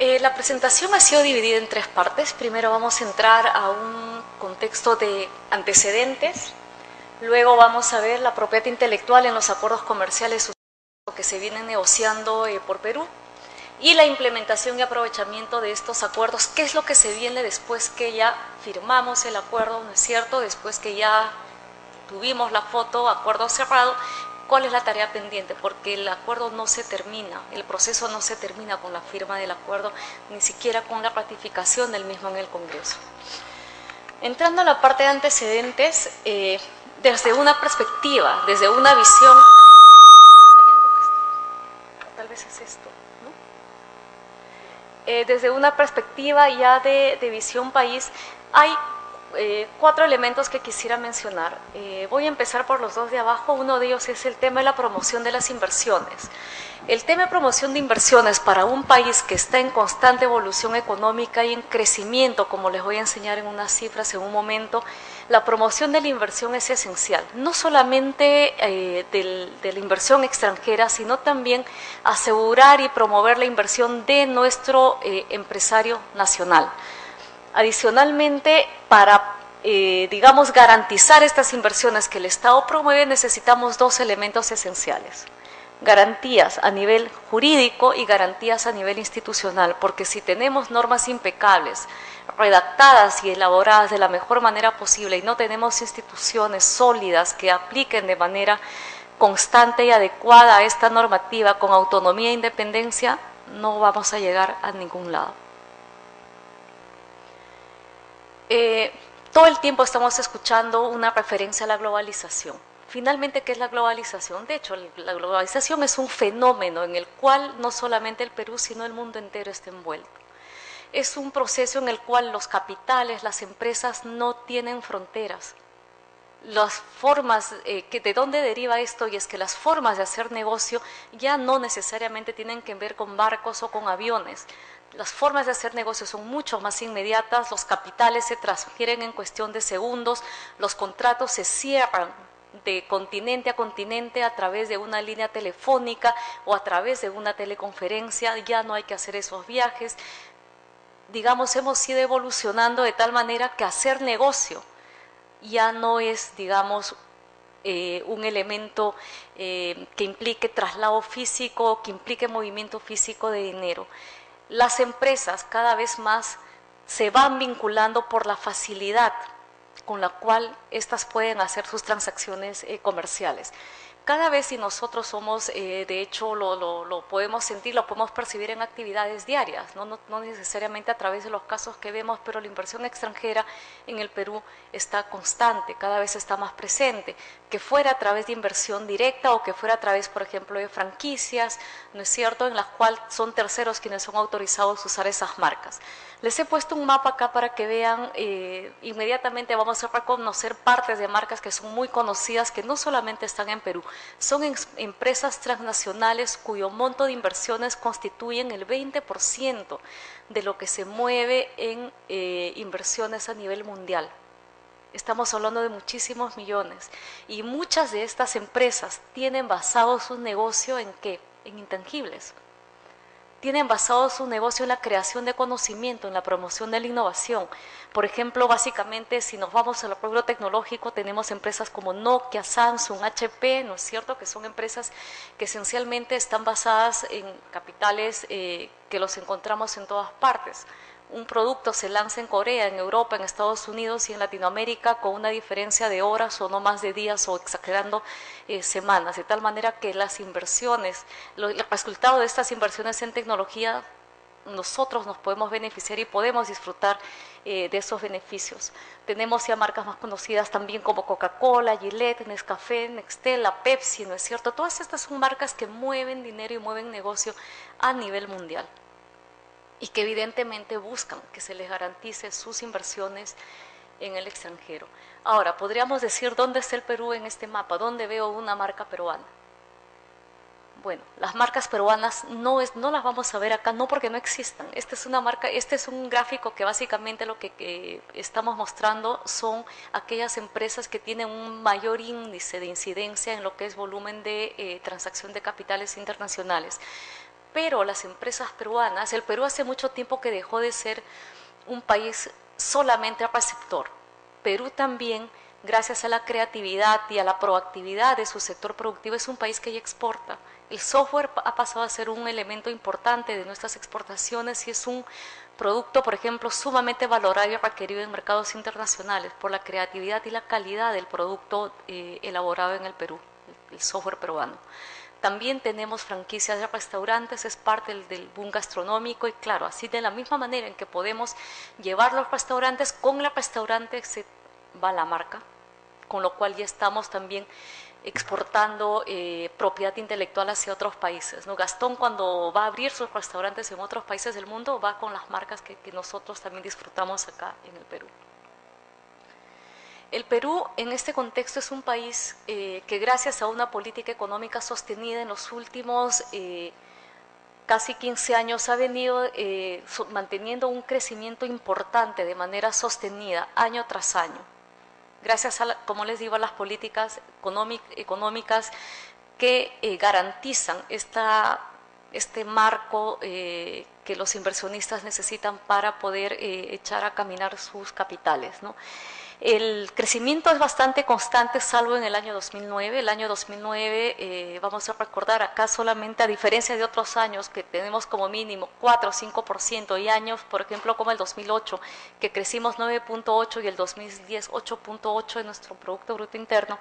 La presentación ha sido dividida en tres partes. Primero vamos a entrar a un contexto de antecedentes, luego vamos a ver la propiedad intelectual en los acuerdos comerciales que se vienen negociando por Perú y la implementación y aprovechamiento de estos acuerdos, qué es lo que se viene después que ya firmamos el acuerdo, ¿no es cierto?, después que ya tuvimos la foto, acuerdo cerrado. ¿Cuál es la tarea pendiente? Porque el acuerdo no se termina, el proceso no se termina con la firma del acuerdo, ni siquiera con la ratificación del mismo en el Congreso. Entrando a la parte de antecedentes, desde una perspectiva, desde una visión, tal vez es esto, ¿no? Desde una perspectiva ya de visión país, hay cuatro elementos que quisiera mencionar. Voy a empezar por los dos de abajo. Uno de ellos es el tema de la promoción de las inversiones. El tema de promoción de inversiones para un país que está en constante evolución económica y en crecimiento, como les voy a enseñar en unas cifras en un momento, la promoción de la inversión es esencial, no solamente de la inversión extranjera, sino también asegurar y promover la inversión de nuestro empresario nacional. Adicionalmente, para, digamos, garantizar estas inversiones que el Estado promueve, necesitamos dos elementos esenciales: garantías a nivel jurídico y garantías a nivel institucional, porque si tenemos normas impecables, redactadas y elaboradas de la mejor manera posible y no tenemos instituciones sólidas que apliquen de manera constante y adecuada a esta normativa con autonomía e independencia, no vamos a llegar a ningún lado. Todo el tiempo estamos escuchando una referencia a la globalización. Finalmente, ¿qué es la globalización? De hecho, la globalización es un fenómeno en el cual no solamente el Perú, sino el mundo entero está envuelto. Es un proceso en el cual los capitales, las empresas no tienen fronteras. Las formas, ¿de dónde deriva esto? Y es que las formas de hacer negocio ya no necesariamente tienen que ver con barcos o con aviones. Las formas de hacer negocio son mucho más inmediatas, los capitales se transfieren en cuestión de segundos, los contratos se cierran de continente a continente a través de una línea telefónica o a través de una teleconferencia, ya no hay que hacer esos viajes. Digamos, hemos ido evolucionando de tal manera que hacer negocio ya no es, digamos, un elemento que implique traslado físico, que implique movimiento físico de dinero. Las empresas cada vez más se van vinculando por la facilidad con la cual éstas pueden hacer sus transacciones comerciales. Cada vez, si nosotros somos, de hecho lo podemos sentir, lo podemos percibir en actividades diarias, no necesariamente a través de los casos que vemos, pero la inversión extranjera en el Perú está constante, cada vez está más presente, que fuera a través de inversión directa o que fuera a través, por ejemplo, de franquicias, ¿no es cierto?, en las cuales son terceros quienes son autorizados a usar esas marcas. Les he puesto un mapa acá para que vean, inmediatamente vamos a reconocer partes de marcas que son muy conocidas, que no solamente están en Perú, son empresas transnacionales cuyo monto de inversiones constituyen el 20% de lo que se mueve en inversiones a nivel mundial. Estamos hablando de muchísimos millones y muchas de estas empresas tienen basado su negocio ¿en qué? En intangibles. Tienen basado su negocio en la creación de conocimiento, en la promoción de la innovación. Por ejemplo, básicamente, si nos vamos al rubro tecnológico, tenemos empresas como Nokia, Samsung, HP, ¿no es cierto?, que son empresas que esencialmente están basadas en capitales que los encontramos en todas partes. Un producto se lanza en Corea, en Europa, en Estados Unidos y en Latinoamérica con una diferencia de horas o no más de días o exagerando semanas, de tal manera que las inversiones, el resultado de estas inversiones en tecnología, nosotros nos podemos beneficiar y podemos disfrutar de esos beneficios. Tenemos ya marcas más conocidas también como Coca-Cola, Gillette, Nescafé, Nextel, la Pepsi, ¿no es cierto? Todas estas son marcas que mueven dinero y mueven negocio a nivel mundial y que evidentemente buscan que se les garantice sus inversiones en el extranjero. Ahora, podríamos decir, ¿dónde está el Perú en este mapa? ¿Dónde veo una marca peruana? Bueno, las marcas peruanas no las vamos a ver acá, no porque no existan. Esta es una marca, este es un gráfico que básicamente lo que estamos mostrando son aquellas empresas que tienen un mayor índice de incidencia en lo que es volumen de transacción de capitales internacionales. pero las empresas peruanas, el Perú hace mucho tiempo que dejó de ser un país solamente receptor. Perú también, gracias a la creatividad y a la proactividad de su sector productivo, es un país que ya exporta. El software ha pasado a ser un elemento importante de nuestras exportaciones y es un producto, por ejemplo, sumamente valorado y requerido en mercados internacionales por la creatividad y la calidad del producto elaborado en el Perú, el software peruano. También tenemos franquicias de restaurantes, es parte del boom gastronómico y claro, así de la misma manera en que podemos llevar los restaurantes, con el restaurante se va la marca, con lo cual ya estamos también exportando propiedad intelectual hacia otros países, ¿no? Gastón, cuando va a abrir sus restaurantes en otros países del mundo, va con las marcas que nosotros también disfrutamos acá en el Perú. El Perú en este contexto es un país que gracias a una política económica sostenida en los últimos casi 15 años ha venido manteniendo un crecimiento importante de manera sostenida año tras año. Gracias a, como les digo, a las políticas económicas que garantizan este marco que los inversionistas necesitan para poder echar a caminar sus capitales, ¿no? El crecimiento es bastante constante, salvo en el año 2009. El año 2009, vamos a recordar acá solamente, a diferencia de otros años que tenemos como mínimo 4 o 5%, y años, por ejemplo, como el 2008, que crecimos 9.8 y el 2010 8.8 en nuestro Producto Bruto Interno.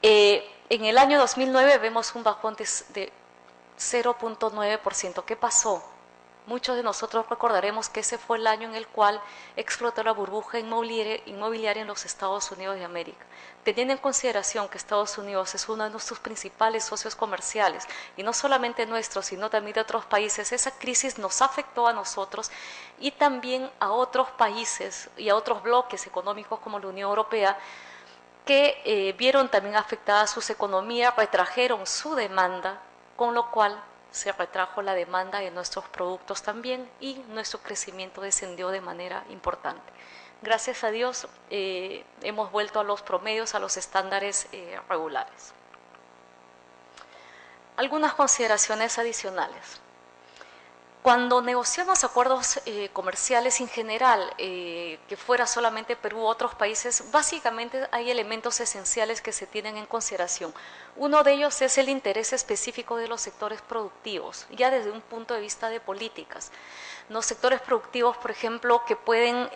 En el año 2009 vemos un bajón de 0.9%. ¿Qué pasó? Muchos de nosotros recordaremos que ese fue el año en el cual explotó la burbuja inmobiliaria en los Estados Unidos de América. Teniendo en consideración que Estados Unidos es uno de nuestros principales socios comerciales, y no solamente nuestros, sino también de otros países, esa crisis nos afectó a nosotros y también a otros países y a otros bloques económicos como la Unión Europea, que vieron también afectadas sus economías, retrajeron su demanda, con lo cual se retrajo la demanda de nuestros productos también y nuestro crecimiento descendió de manera importante. Gracias a Dios hemos vuelto a los promedios, a los estándares regulares. Algunas consideraciones adicionales. Cuando negociamos acuerdos comerciales en general, que fuera solamente Perú u otros países, básicamente hay elementos esenciales que se tienen en consideración. Uno de ellos es el interés específico de los sectores productivos, ya desde un punto de vista de políticas. Los sectores productivos, por ejemplo, que pueden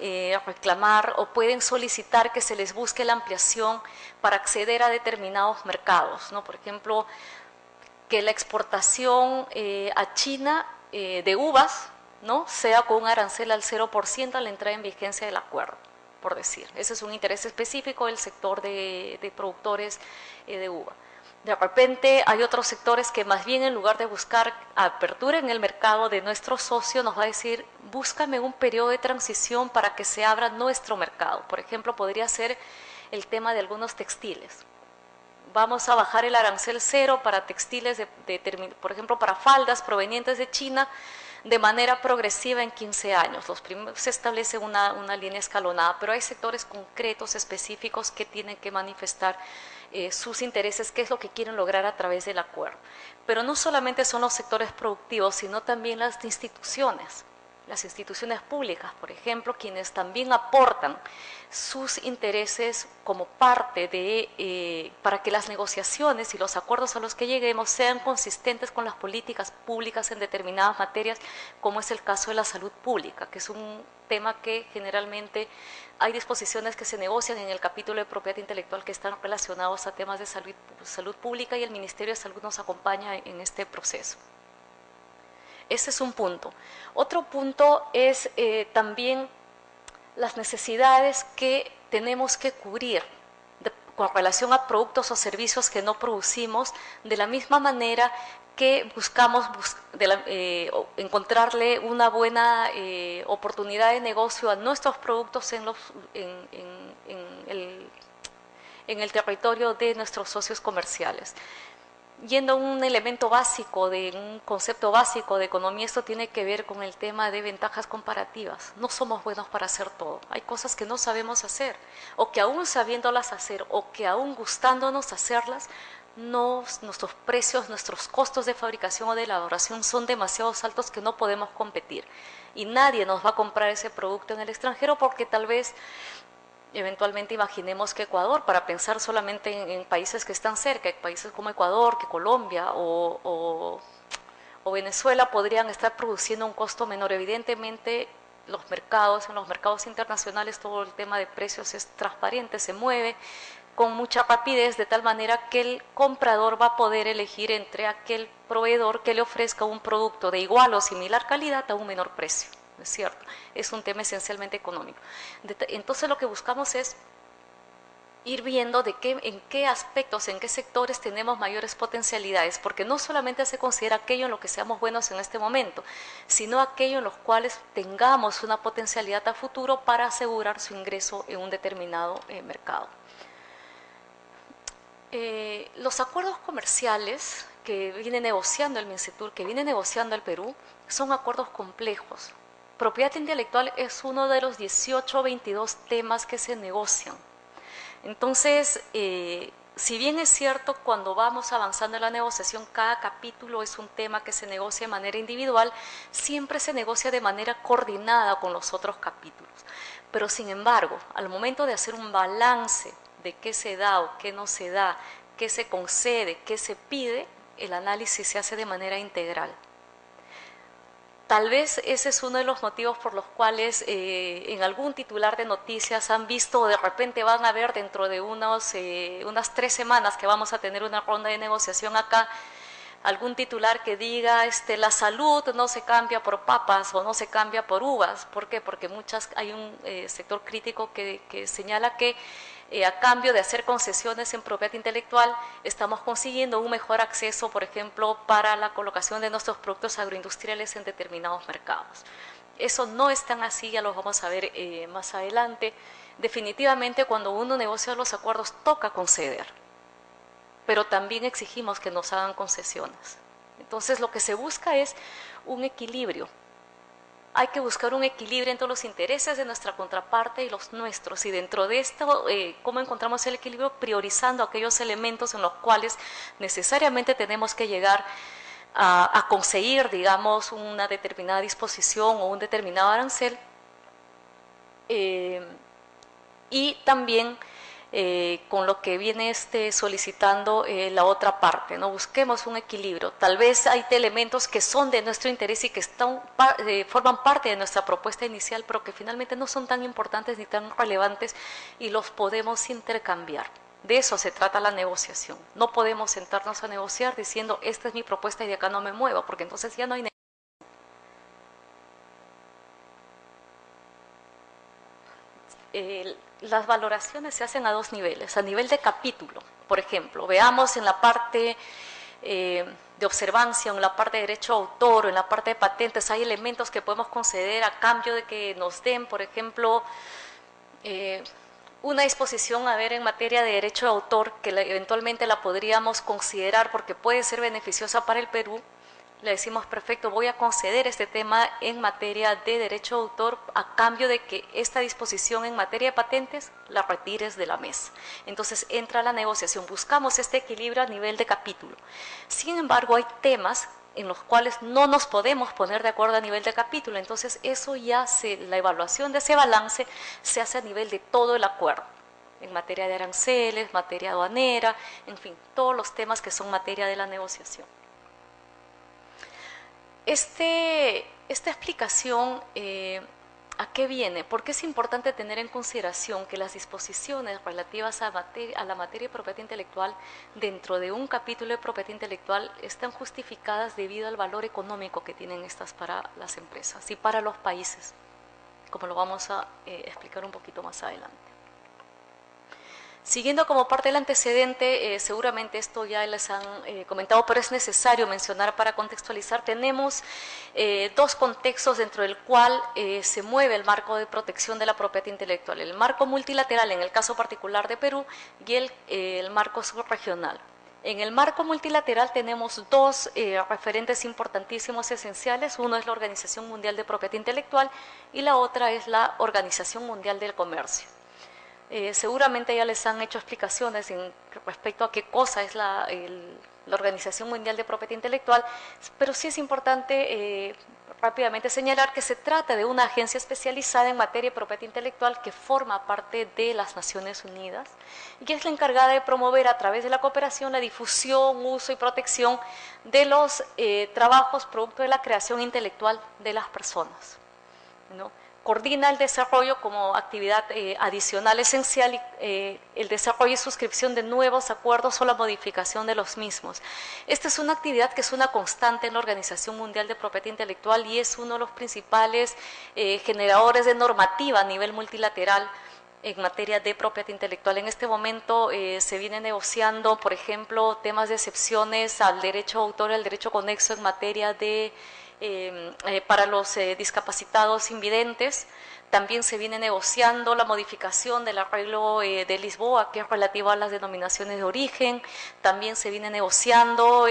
reclamar o pueden solicitar que se les busque la ampliación para acceder a determinados mercados, ¿no? Por ejemplo, que la exportación a China de uvas, ¿no?, sea con un arancel al 0% a la entrada en vigencia del acuerdo, por decir. Ese es un interés específico del sector de productores de uva. De repente hay otros sectores que más bien, en lugar de buscar apertura en el mercado de nuestro socio, nos va a decir: búscame un periodo de transición para que se abra nuestro mercado. Por ejemplo, podría ser el tema de algunos textiles. Vamos a bajar el arancel cero para textiles, por ejemplo, para faldas provenientes de China, de manera progresiva en 15 años. Se establece una línea escalonada, pero hay sectores concretos, específicos, que tienen que manifestar sus intereses, qué es lo que quieren lograr a través del acuerdo. Pero no solamente son los sectores productivos, sino también las instituciones públicas, por ejemplo, quienes también aportan sus intereses como parte de, para que las negociaciones y los acuerdos a los que lleguemos sean consistentes con las políticas públicas en determinadas materias, como es el caso de la salud pública, que es un tema que generalmente hay disposiciones que se negocian en el capítulo de propiedad intelectual que están relacionados a temas de salud pública, y el Ministerio de Salud nos acompaña en este proceso. Ese es un punto. Otro punto es también las necesidades que tenemos que cubrir con relación a productos o servicios que no producimos, de la misma manera que buscamos encontrarle una buena oportunidad de negocio a nuestros productos en el territorio de nuestros socios comerciales. Yendo a un elemento básico, un concepto básico de economía, esto tiene que ver con el tema de ventajas comparativas. No somos buenos para hacer todo. Hay cosas que no sabemos hacer, o que aún sabiéndolas hacer, o que aún gustándonos hacerlas, nuestros precios, nuestros costos de fabricación o de elaboración son demasiado altos que no podemos competir. Y nadie nos va a comprar ese producto en el extranjero porque tal vez, eventualmente imaginemos que Ecuador, para pensar solamente en países que están cerca, países como Ecuador, que Colombia o Venezuela podrían estar produciendo un costo menor. Evidentemente, en los mercados internacionales, todo el tema de precios es transparente, se mueve con mucha rapidez, de tal manera que el comprador va a poder elegir entre aquel proveedor que le ofrezca un producto de igual o similar calidad a un menor precio, ¿no es cierto? Es un tema esencialmente económico. Entonces lo que buscamos es ir viendo en qué aspectos, en qué sectores tenemos mayores potencialidades, porque no solamente se considera aquello en lo que seamos buenos en este momento, sino aquello en los cuales tengamos una potencialidad a futuro para asegurar su ingreso en un determinado mercado. Los acuerdos comerciales que viene negociando el MINCETUR, que viene negociando el Perú, son acuerdos complejos. Propiedad intelectual es uno de los 18 o 22 temas que se negocian. Entonces, si bien es cierto, cuando vamos avanzando en la negociación, cada capítulo es un tema que se negocia de manera individual, siempre se negocia de manera coordinada con los otros capítulos. Pero sin embargo, al momento de hacer un balance de qué se da o qué no se da, qué se concede, qué se pide, el análisis se hace de manera integral. Tal vez ese es uno de los motivos por los cuales en algún titular de noticias han visto, o de repente van a ver dentro de unas 3 semanas que vamos a tener una ronda de negociación acá, algún titular que diga la salud no se cambia por papas o no se cambia por uvas. ¿Por qué? Porque hay un sector crítico que señala que a cambio de hacer concesiones en propiedad intelectual estamos consiguiendo un mejor acceso, por ejemplo, para la colocación de nuestros productos agroindustriales en determinados mercados. Eso no es tan así, ya lo vamos a ver más adelante. Definitivamente, cuando uno negocia los acuerdos, toca conceder, pero también exigimos que nos hagan concesiones. Entonces, lo que se busca es un equilibrio. Hay que buscar un equilibrio entre los intereses de nuestra contraparte y los nuestros. Y dentro de esto, ¿cómo encontramos el equilibrio? Priorizando aquellos elementos en los cuales necesariamente tenemos que llegar a conseguir, digamos, una determinada disposición o un determinado arancel. Y también con lo que viene solicitando la otra parte, ¿no? Busquemos un equilibrio. Tal vez hay elementos que son de nuestro interés y que forman parte de nuestra propuesta inicial, pero que finalmente no son tan importantes ni tan relevantes y los podemos intercambiar. De eso se trata la negociación. No podemos sentarnos a negociar diciendo, esta es mi propuesta y de acá no me muevo, porque entonces ya no hay las valoraciones se hacen a 2 niveles. A nivel de capítulo, por ejemplo, veamos en la parte de observancia, en la parte de derecho a autor o en la parte de patentes, hay elementos que podemos conceder a cambio de que nos den, por ejemplo, una disposición a ver en materia de derecho de autor que eventualmente la podríamos considerar porque puede ser beneficiosa para el Perú. Le decimos, perfecto, voy a conceder este tema en materia de derecho de autor a cambio de que esta disposición en materia de patentes la retires de la mesa. Entonces entra la negociación, buscamos este equilibrio a nivel de capítulo. Sin embargo, hay temas en los cuales no nos podemos poner de acuerdo a nivel de capítulo, entonces eso la evaluación de ese balance se hace a nivel de todo el acuerdo, en materia de aranceles, materia aduanera, en fin, todos los temas que son materia de la negociación. Esta explicación, ¿a qué viene? Porque es importante tener en consideración que las disposiciones relativas a la materia de propiedad intelectual dentro de un capítulo de propiedad intelectual están justificadas debido al valor económico que tienen estas para las empresas y para los países, como lo vamos a explicar un poquito más adelante. Siguiendo como parte del antecedente, seguramente esto ya les han comentado, pero es necesario mencionar para contextualizar, tenemos 2 contextos dentro del cual se mueve el marco de protección de la propiedad intelectual, el marco multilateral en el caso particular de Perú y el marco subregional. En el marco multilateral tenemos 2 referentes importantísimos, esenciales. Uno es la Organización Mundial de Propiedad Intelectual y la otra es la Organización Mundial del Comercio. Seguramente ya les han hecho explicaciones respecto a qué cosa es la Organización Mundial de Propiedad Intelectual, pero sí es importante rápidamente señalar que se trata de una agencia especializada en materia de propiedad intelectual que forma parte de las Naciones Unidas y que es la encargada de promover a través de la cooperación la difusión, uso y protección de los trabajos producto de la creación intelectual de las personas, ¿no? Coordina el desarrollo como actividad adicional esencial el desarrollo y suscripción de nuevos acuerdos o la modificación de los mismos. Esta es una actividad que es una constante en la Organización Mundial de Propiedad Intelectual y es uno de los principales generadores de normativa a nivel multilateral en materia de propiedad intelectual. En este momento se viene negociando, por ejemplo, temas de excepciones al derecho de autor y al derecho conexo en materia de para los discapacitados invidentes. También se viene negociando la modificación del arreglo de Lisboa, que es relativo a las denominaciones de origen. También se viene negociando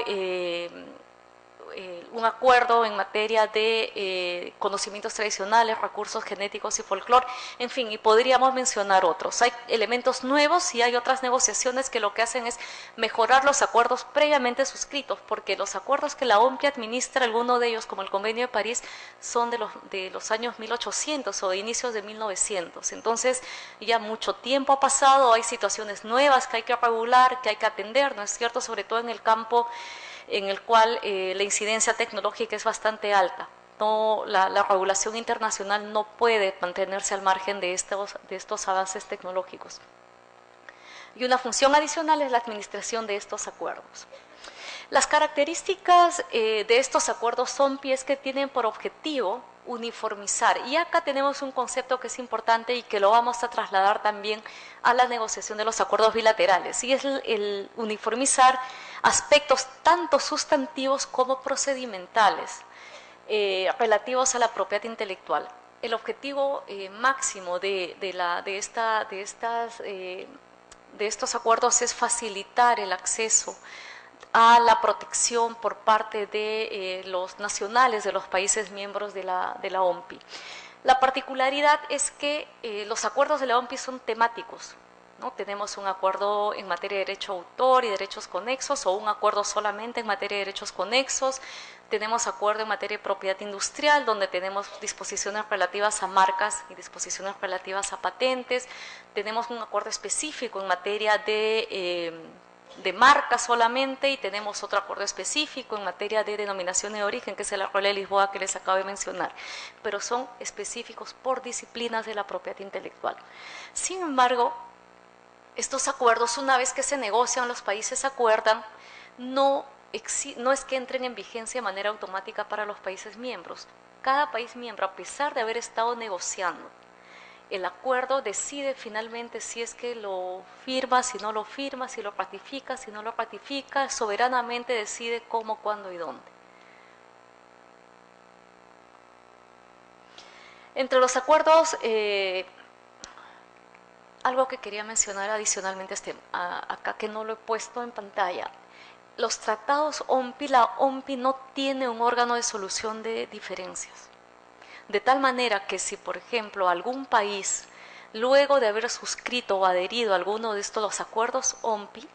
un acuerdo en materia de conocimientos tradicionales, recursos genéticos y folclore, en fin, y podríamos mencionar otros. Hay elementos nuevos y hay otras negociaciones que lo que hacen es mejorar los acuerdos previamente suscritos, porque los acuerdos que la OMPI administra, algunos de ellos, como el Convenio de París, son de los años 1800 o de inicios de 1900. Entonces, ya mucho tiempo ha pasado, hay situaciones nuevas que hay que regular, que hay que atender, ¿no es cierto?, sobre todo en el campo en el cual la incidencia tecnológica es bastante alta. No, la regulación internacional no puede mantenerse al margen de estos avances tecnológicos. Y una función adicional es la administración de estos acuerdos. Las características de estos acuerdos son pies que tienen por objetivo uniformizar. Y acá tenemos un concepto que es importante y que lo vamos a trasladar también a la negociación de los acuerdos bilaterales, y es el uniformizar aspectos tanto sustantivos como procedimentales relativos a la propiedad intelectual. El objetivo máximo de estos acuerdos es facilitar el acceso a la protección por parte de los nacionales de los países miembros de la OMPI. La particularidad es que los acuerdos de la OMPI son temáticos, ¿no? Tenemos un acuerdo en materia de derecho de autor y derechos conexos, o un acuerdo solamente en materia de derechos conexos. Tenemos acuerdo en materia de propiedad industrial, donde tenemos disposiciones relativas a marcas y disposiciones relativas a patentes. Tenemos un acuerdo específico en materia de marca solamente, y tenemos otro acuerdo específico en materia de denominaciones de origen, que es el Arreglo de Lisboa que les acabo de mencionar, pero son específicos por disciplinas de la propiedad intelectual. Sin embargo, estos acuerdos, una vez que se negocian, los países acuerdan, no es que entren en vigencia de manera automática para los países miembros. Cada país miembro, a pesar de haber estado negociando el acuerdo, decide finalmente si es que lo firma, si no lo firma, si lo ratifica, si no lo ratifica, soberanamente decide cómo, cuándo y dónde. Entre los acuerdos, algo que quería mencionar adicionalmente acá, que no lo he puesto en pantalla: los tratados OMPI, la OMPI no tiene un órgano de solución de diferencias. De tal manera que si, por ejemplo, algún país, luego de haber suscrito o adherido a alguno de estos acuerdos OMPI,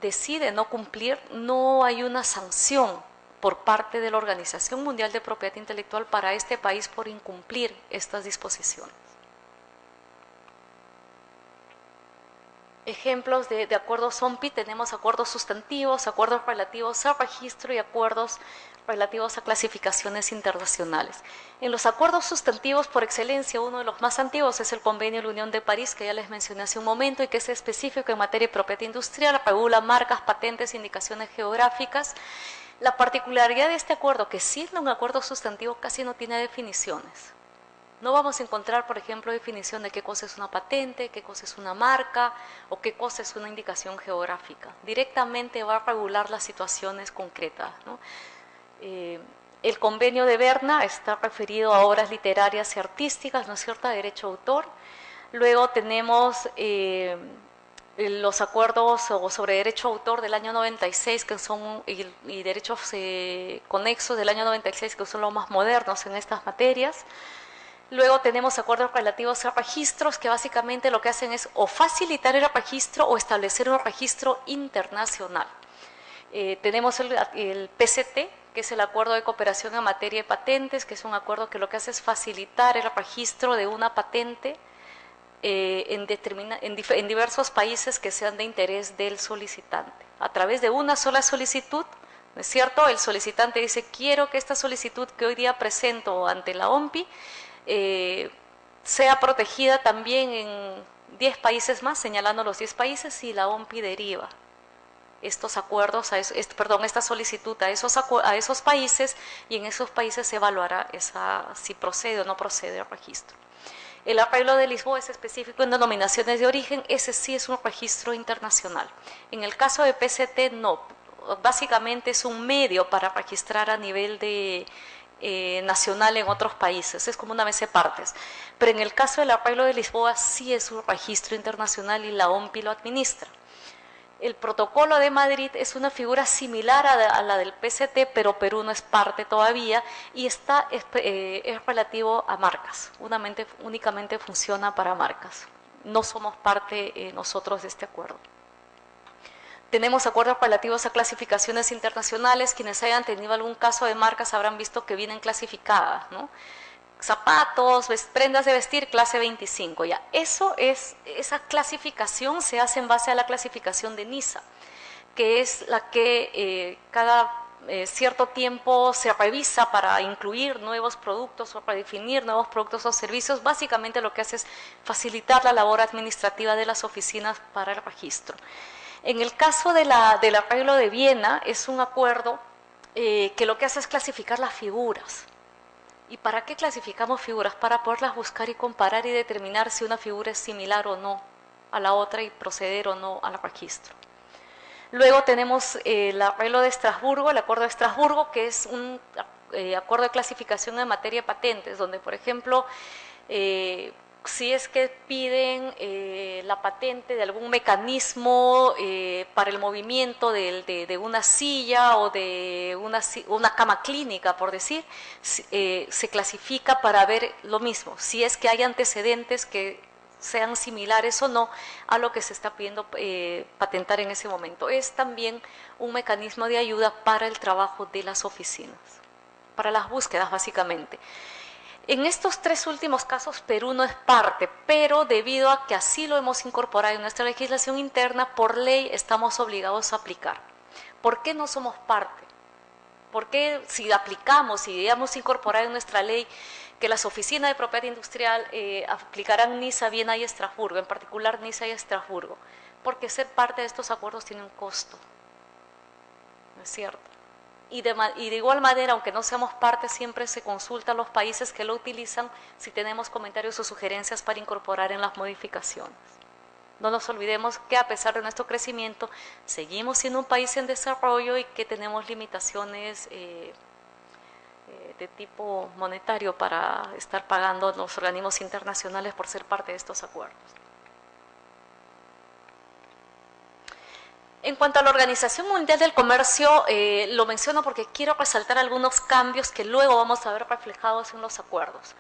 decide no cumplir, no hay una sanción por parte de la Organización Mundial de Propiedad Intelectual para este país por incumplir estas disposiciones. Ejemplos de acuerdos OMPI: tenemos acuerdos sustantivos, acuerdos relativos a registro y acuerdos relativos a clasificaciones internacionales. En los acuerdos sustantivos, por excelencia, uno de los más antiguos es el Convenio de la Unión de París, que ya les mencioné hace un momento, y que es específico en materia de propiedad industrial, regula marcas, patentes, indicaciones geográficas. La particularidad de este acuerdo, que siendo un acuerdo sustantivo, casi no tiene definiciones. No vamos a encontrar, por ejemplo, definición de qué cosa es una patente, qué cosa es una marca o qué cosa es una indicación geográfica. Directamente va a regular las situaciones concretas, ¿no? El convenio de Berna está referido a obras literarias y artísticas, ¿no es cierto?, a derecho de autor. Luego tenemos los acuerdos sobre derecho de autor del año 96, que son, y derechos conexos del año 96, que son los más modernos en estas materias. Luego tenemos acuerdos relativos a registros que básicamente lo que hacen es o facilitar el registro o establecer un registro internacional. Tenemos el PCT, que es el Acuerdo de Cooperación en Materia de Patentes, que es un acuerdo que lo que hace es facilitar el registro de una patente en diversos países que sean de interés del solicitante. A través de una sola solicitud, ¿no es cierto? El solicitante dice, quiero que esta solicitud que hoy día presento ante la OMPI sea protegida también en 10 países más, señalando los 10 países, y la OMPI deriva estos acuerdos, esta solicitud a esos países, y en esos países se evaluará si procede o no procede el registro. El arreglo de Lisboa es específico en denominaciones de origen, ese sí es un registro internacional. En el caso de PCT no, básicamente es un medio para registrar a nivel nacional en otros países, es como una mesa de partes. Pero en el caso del arreglo de Lisboa sí es un registro internacional y la OMPI lo administra. El protocolo de Madrid es una figura similar a la del PCT, pero Perú no es parte todavía y es relativo a marcas, únicamente funciona para marcas. No somos parte nosotros de este acuerdo. Tenemos acuerdos relativos a clasificaciones internacionales. Quienes hayan tenido algún caso de marcas habrán visto que vienen clasificadas, ¿no? Zapatos, prendas de vestir, clase 25, ya. Esa clasificación se hace en base a la clasificación de NISA, que es la que cada cierto tiempo se revisa para incluir nuevos productos o para definir nuevos productos o servicios. Básicamente lo que hace es facilitar la labor administrativa de las oficinas para el registro. En el caso del arreglo de Viena, es un acuerdo que lo que hace es clasificar las figuras. ¿Y para qué clasificamos figuras? Para poderlas buscar y comparar y determinar si una figura es similar o no a la otra y proceder o no al registro. Luego tenemos el arreglo de Estrasburgo, el acuerdo de Estrasburgo, que es un acuerdo de clasificación en materia de patentes, donde, por ejemplo, si es que piden la patente de algún mecanismo para el movimiento de una silla o de una cama clínica, por decir, se clasifica para ver lo mismo, si es que hay antecedentes que sean similares o no a lo que se está pidiendo patentar en ese momento. Es también un mecanismo de ayuda para el trabajo de las oficinas, para las búsquedas básicamente. En estos tres últimos casos Perú no es parte, pero debido a que así lo hemos incorporado en nuestra legislación interna, por ley estamos obligados a aplicar. ¿Por qué no somos parte? ¿Por qué si aplicamos y hemos incorporado en nuestra ley que las oficinas de propiedad industrial aplicarán NISA, Viena y Estrasburgo, en particular NISA y Estrasburgo? Porque ser parte de estos acuerdos tiene un costo, ¿no es cierto? Y de igual manera, aunque no seamos parte, siempre se consulta a los países que lo utilizan si tenemos comentarios o sugerencias para incorporar en las modificaciones. No nos olvidemos que a pesar de nuestro crecimiento, seguimos siendo un país en desarrollo y que tenemos limitaciones de tipo monetario para estar pagando a los organismos internacionales por ser parte de estos acuerdos. En cuanto a la Organización Mundial del Comercio, lo menciono porque quiero resaltar algunos cambios que luego vamos a ver reflejados en los acuerdos.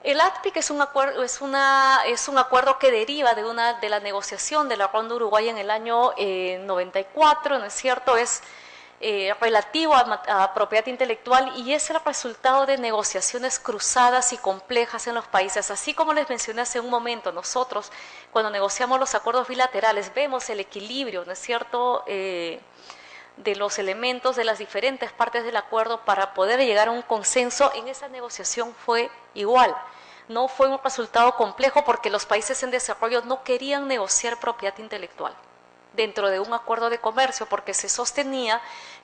El ATPIC es un acuerdo que deriva de la negociación de la Ronda Uruguay en el año 94, ¿no es cierto? Es relativo a propiedad intelectual y es el resultado de negociaciones cruzadas y complejas en los países. Así como les mencioné hace un momento, nosotros cuando negociamos los acuerdos bilaterales vemos el equilibrio, ¿no es cierto?, de los elementos de las diferentes partes del acuerdo para poder llegar a un consenso. En esa negociación fue igual. No fue un resultado complejo porque los países en desarrollo no querían negociar propiedad intelectual dentro de un acuerdo de comercio porque se sostenía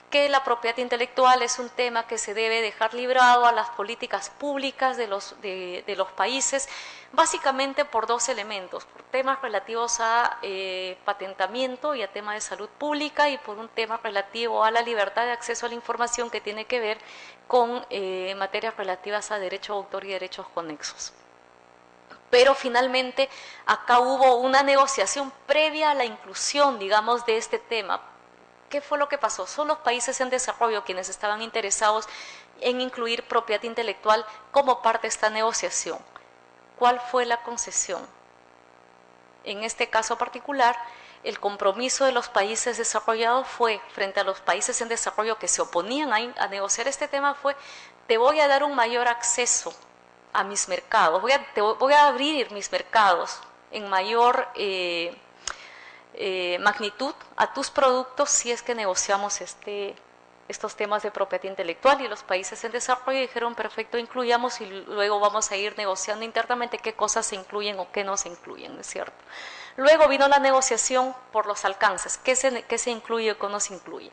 que la propiedad intelectual es un tema que se debe dejar librado a las políticas públicas de los países, básicamente por dos elementos, por temas relativos a patentamiento y a temas de salud pública y por un tema relativo a la libertad de acceso a la información que tiene que ver con materias relativas a derecho de autor y derechos conexos. Pero finalmente acá hubo una negociación previa a la inclusión, digamos, de este tema. ¿Qué fue lo que pasó? Son los países en desarrollo quienes estaban interesados en incluir propiedad intelectual como parte de esta negociación. ¿Cuál fue la concesión? En este caso particular, el compromiso de los países desarrollados fue, frente a los países en desarrollo que se oponían a negociar este tema, fue: te voy a dar un mayor acceso a mis mercados, voy a abrir mis mercados en mayor magnitud a tus productos si es que negociamos estos temas de propiedad intelectual. Y los países en desarrollo dijeron: perfecto, incluyamos, y luego vamos a ir negociando internamente qué cosas se incluyen o qué no se incluyen, ¿no es cierto? Luego vino la negociación por los alcances, qué se incluye o qué no se incluye.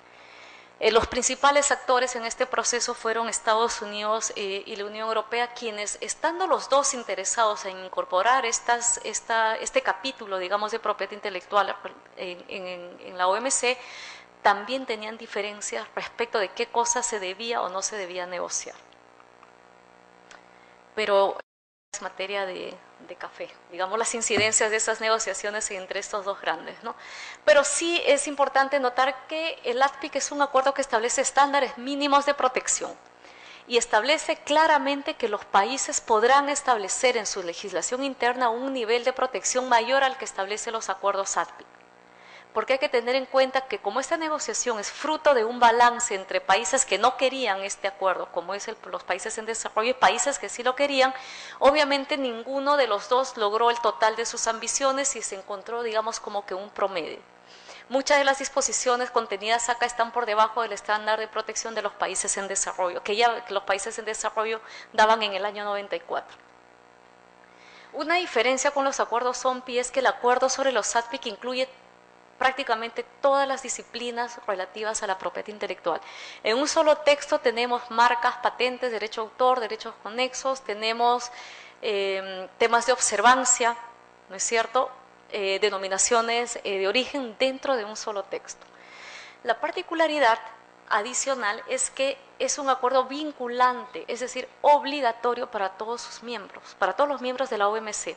Los principales actores en este proceso fueron Estados Unidos y la Unión Europea, quienes, estando los dos interesados en incorporar este capítulo, digamos, de propiedad intelectual en la OMC, también tenían diferencias respecto de qué cosas se debía o no se debía negociar. Pero es materia de café, digamos, las incidencias de esas negociaciones entre estos dos grandes, ¿no? Pero sí es importante notar que el ATPIC es un acuerdo que establece estándares mínimos de protección y establece claramente que los países podrán establecer en su legislación interna un nivel de protección mayor al que establece los acuerdos ATPIC. Porque hay que tener en cuenta que, como esta negociación es fruto de un balance entre países que no querían este acuerdo, como es los países en desarrollo, y países que sí lo querían, obviamente ninguno de los dos logró el total de sus ambiciones y se encontró, digamos, como que un promedio. Muchas de las disposiciones contenidas acá están por debajo del estándar de protección de los países en desarrollo, que los países en desarrollo daban en el año 94. Una diferencia con los acuerdos OMPI es que el acuerdo sobre los ATPIC incluye prácticamente todas las disciplinas relativas a la propiedad intelectual. En un solo texto tenemos marcas, patentes, derecho de autor, derechos conexos, tenemos temas de observancia, ¿no es cierto?, denominaciones de origen dentro de un solo texto. La particularidad adicional es que es un acuerdo vinculante, es decir, obligatorio para todos sus miembros, para todos los miembros de la OMC.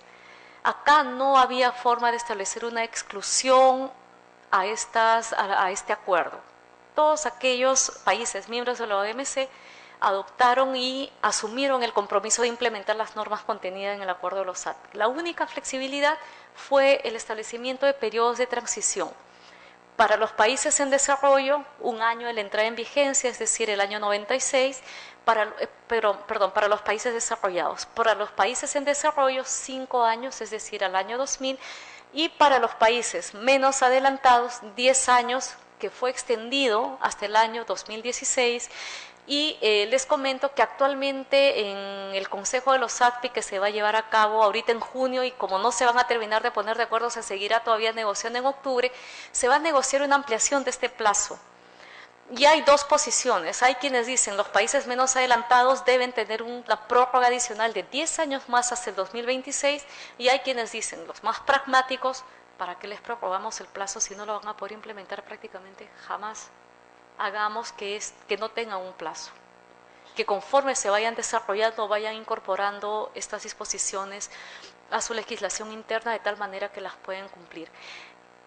Acá no había forma de establecer una exclusión a este acuerdo. Todos aquellos países miembros de la OMC adoptaron y asumieron el compromiso de implementar las normas contenidas en el acuerdo de los ATPIC. La única flexibilidad fue el establecimiento de periodos de transición. Para los países en desarrollo, un año de la entrada en vigencia, es decir, el año 96, para los países desarrollados. Para los países en desarrollo, 5 años, es decir, al año 2000, y para los países menos adelantados, 10 años, que fue extendido hasta el año 2016. Y les comento que actualmente en el Consejo de los ATPIC, que se va a llevar a cabo ahorita en junio, y como no se van a terminar de poner de acuerdo, se seguirá todavía negociando en octubre, se va a negociar una ampliación de este plazo. Y hay dos posiciones. Hay quienes dicen los países menos adelantados deben tener una prórroga adicional de 10 años más hasta el 2026, y hay quienes dicen, los más pragmáticos, ¿para qué les prorrogamos el plazo si no lo van a poder implementar prácticamente jamás? Hagamos que no tenga un plazo, que conforme se vayan desarrollando, vayan incorporando estas disposiciones a su legislación interna de tal manera que las pueden cumplir.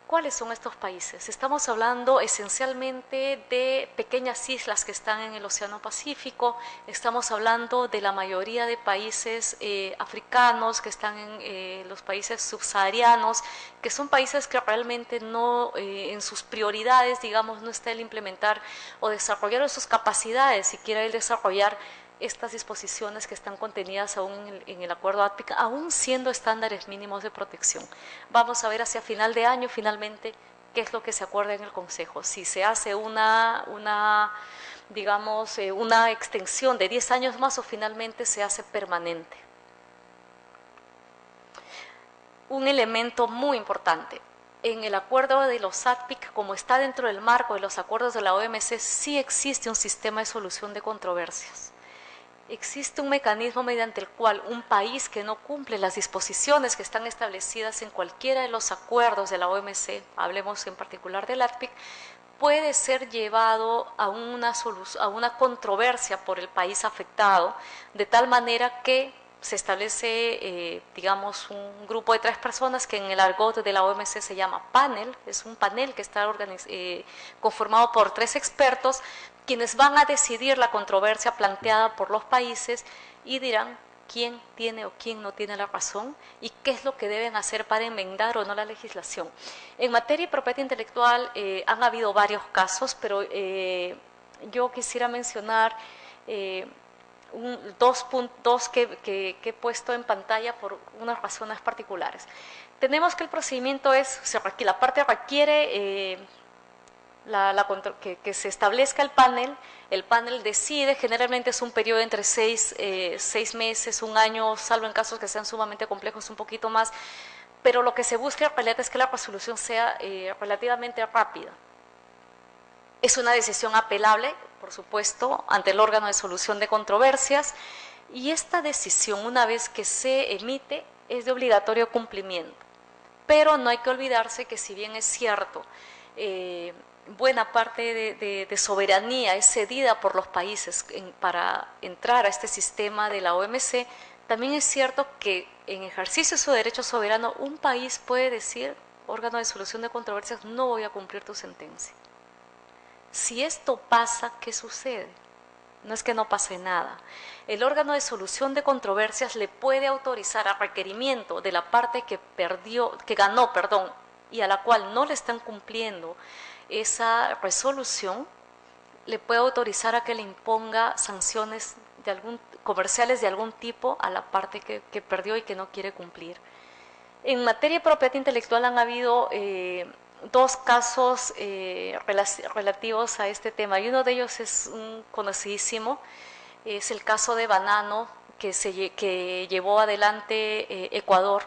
¿Cuáles son estos países? Estamos hablando esencialmente de pequeñas islas que están en el Océano Pacífico, estamos hablando de la mayoría de países africanos que están en los países subsaharianos, que son países que realmente no, en sus prioridades, digamos, no está el implementar o desarrollar sus capacidades, siquiera el desarrollar estas disposiciones que están contenidas aún en el acuerdo ATPIC, aún siendo estándares mínimos de protección. Vamos a ver hacia final de año finalmente qué es lo que se acuerda en el Consejo, si se hace una extensión de 10 años más o finalmente se hace permanente. Un elemento muy importante. En el acuerdo de los ATPIC, como está dentro del marco de los acuerdos de la OMC, sí existe un sistema de solución de controversias. Existe un mecanismo mediante el cual un país que no cumple las disposiciones que están establecidas en cualquiera de los acuerdos de la OMC, hablemos en particular del ATPIC, puede ser llevado a una controversia por el país afectado, de tal manera que se establece, un grupo de 3 personas que en el argot de la OMC se llama panel. Es un panel que está conformado por 3 expertos, quienes van a decidir la controversia planteada por los países y dirán quién tiene o quién no tiene la razón y qué es lo que deben hacer para enmendar o no la legislación. En materia de propiedad intelectual han habido varios casos, pero yo quisiera mencionar dos puntos que he puesto en pantalla por unas razones particulares. Tenemos que el procedimiento es, la parte requiere que se establezca el panel decide, generalmente es un periodo entre 6 meses, un año, salvo en casos que sean sumamente complejos, un poquito más, pero lo que se busca en realidad es que la resolución sea relativamente rápida. Es una decisión apelable, por supuesto, ante el órgano de solución de controversias, y esta decisión, una vez que se emite, es de obligatorio cumplimiento. Pero no hay que olvidarse que, si bien es cierto, buena parte de soberanía es cedida por los países para entrar a este sistema de la OMC, también es cierto que en ejercicio de su derecho soberano un país puede decir, órgano de solución de controversias, no voy a cumplir tu sentencia. Si esto pasa, ¿qué sucede? No es que no pase nada. El órgano de solución de controversias le puede autorizar, a requerimiento de la parte que ganó, y a la cual no le están cumpliendo esa resolución, le puede autorizar a que le imponga sanciones comerciales de algún tipo a la parte que perdió y que no quiere cumplir. En materia de propiedad intelectual han habido dos casos relativos a este tema, y uno de ellos es un conocidísimo, es el caso de Banano, que llevó adelante Ecuador,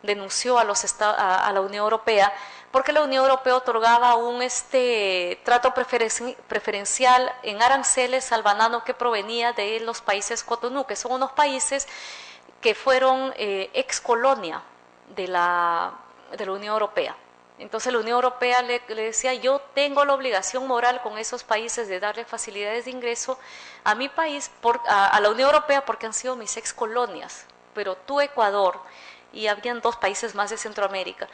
denunció a la Unión Europea, porque la Unión Europea otorgaba un trato preferencial en aranceles al banano que provenía de los países Cotonú, que son unos países que fueron ex colonia de la Unión Europea. Entonces la Unión Europea le decía, yo tengo la obligación moral con esos países de darle facilidades de ingreso a mi país, a la Unión Europea, porque han sido mis ex colonias, pero tú, Ecuador, y habían dos países más de Centroamérica,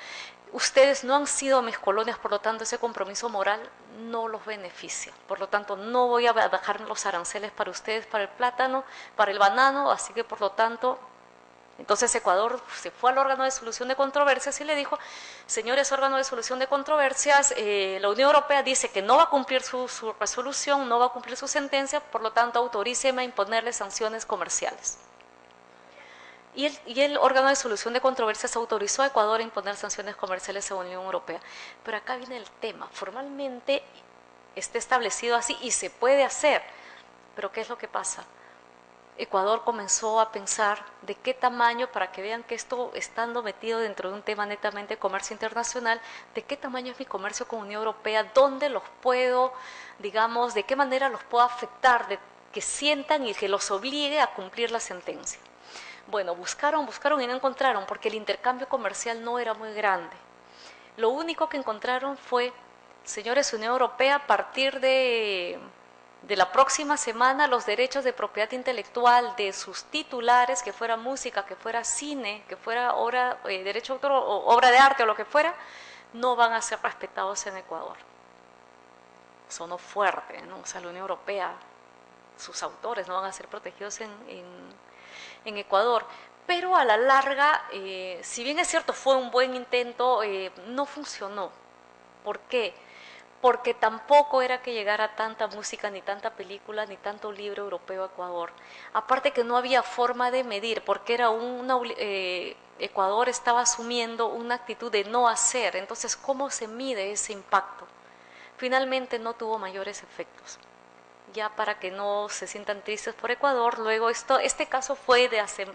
ustedes no han sido mis colonias, por lo tanto ese compromiso moral no los beneficia, por lo tanto no voy a bajar los aranceles para ustedes, para el plátano, para el banano, así que por lo tanto... Entonces Ecuador se fue al órgano de solución de controversias y le dijo, señores órgano de solución de controversias, la Unión Europea dice que no va a cumplir su resolución, no va a cumplir su sentencia, por lo tanto autoríceme a imponerle sanciones comerciales. Y el órgano de solución de controversias autorizó a Ecuador a imponer sanciones comerciales a la Unión Europea. Pero acá viene el tema, formalmente está establecido así y se puede hacer, pero ¿qué es lo que pasa? Ecuador comenzó a pensar de qué tamaño, para que vean que esto, estando metido dentro de un tema netamente de comercio internacional, de qué tamaño es mi comercio con la Unión Europea, dónde los puedo, digamos, de qué manera los puedo afectar, de que sientan y que los obligue a cumplir la sentencia. Bueno, buscaron y no encontraron, porque el intercambio comercial no era muy grande. Lo único que encontraron fue, señores Unión Europea, a partir de la próxima semana los derechos de propiedad intelectual de sus titulares, que fuera música, que fuera cine, que fuera derecho de autor o obra de arte o lo que fuera, no van a ser respetados en Ecuador. Sonó fuerte, ¿no? O sea, la Unión Europea, sus autores no van a ser protegidos en Ecuador. Pero a la larga, si bien es cierto fue un buen intento, no funcionó. ¿Por qué? Porque tampoco era que llegara tanta música, ni tanta película, ni tanto libro europeo a Ecuador. Aparte que no había forma de medir, porque era Ecuador estaba asumiendo una actitud de no hacer. Entonces, ¿cómo se mide ese impacto? Finalmente no tuvo mayores efectos. Ya para que no se sientan tristes por Ecuador, luego este caso fue de hace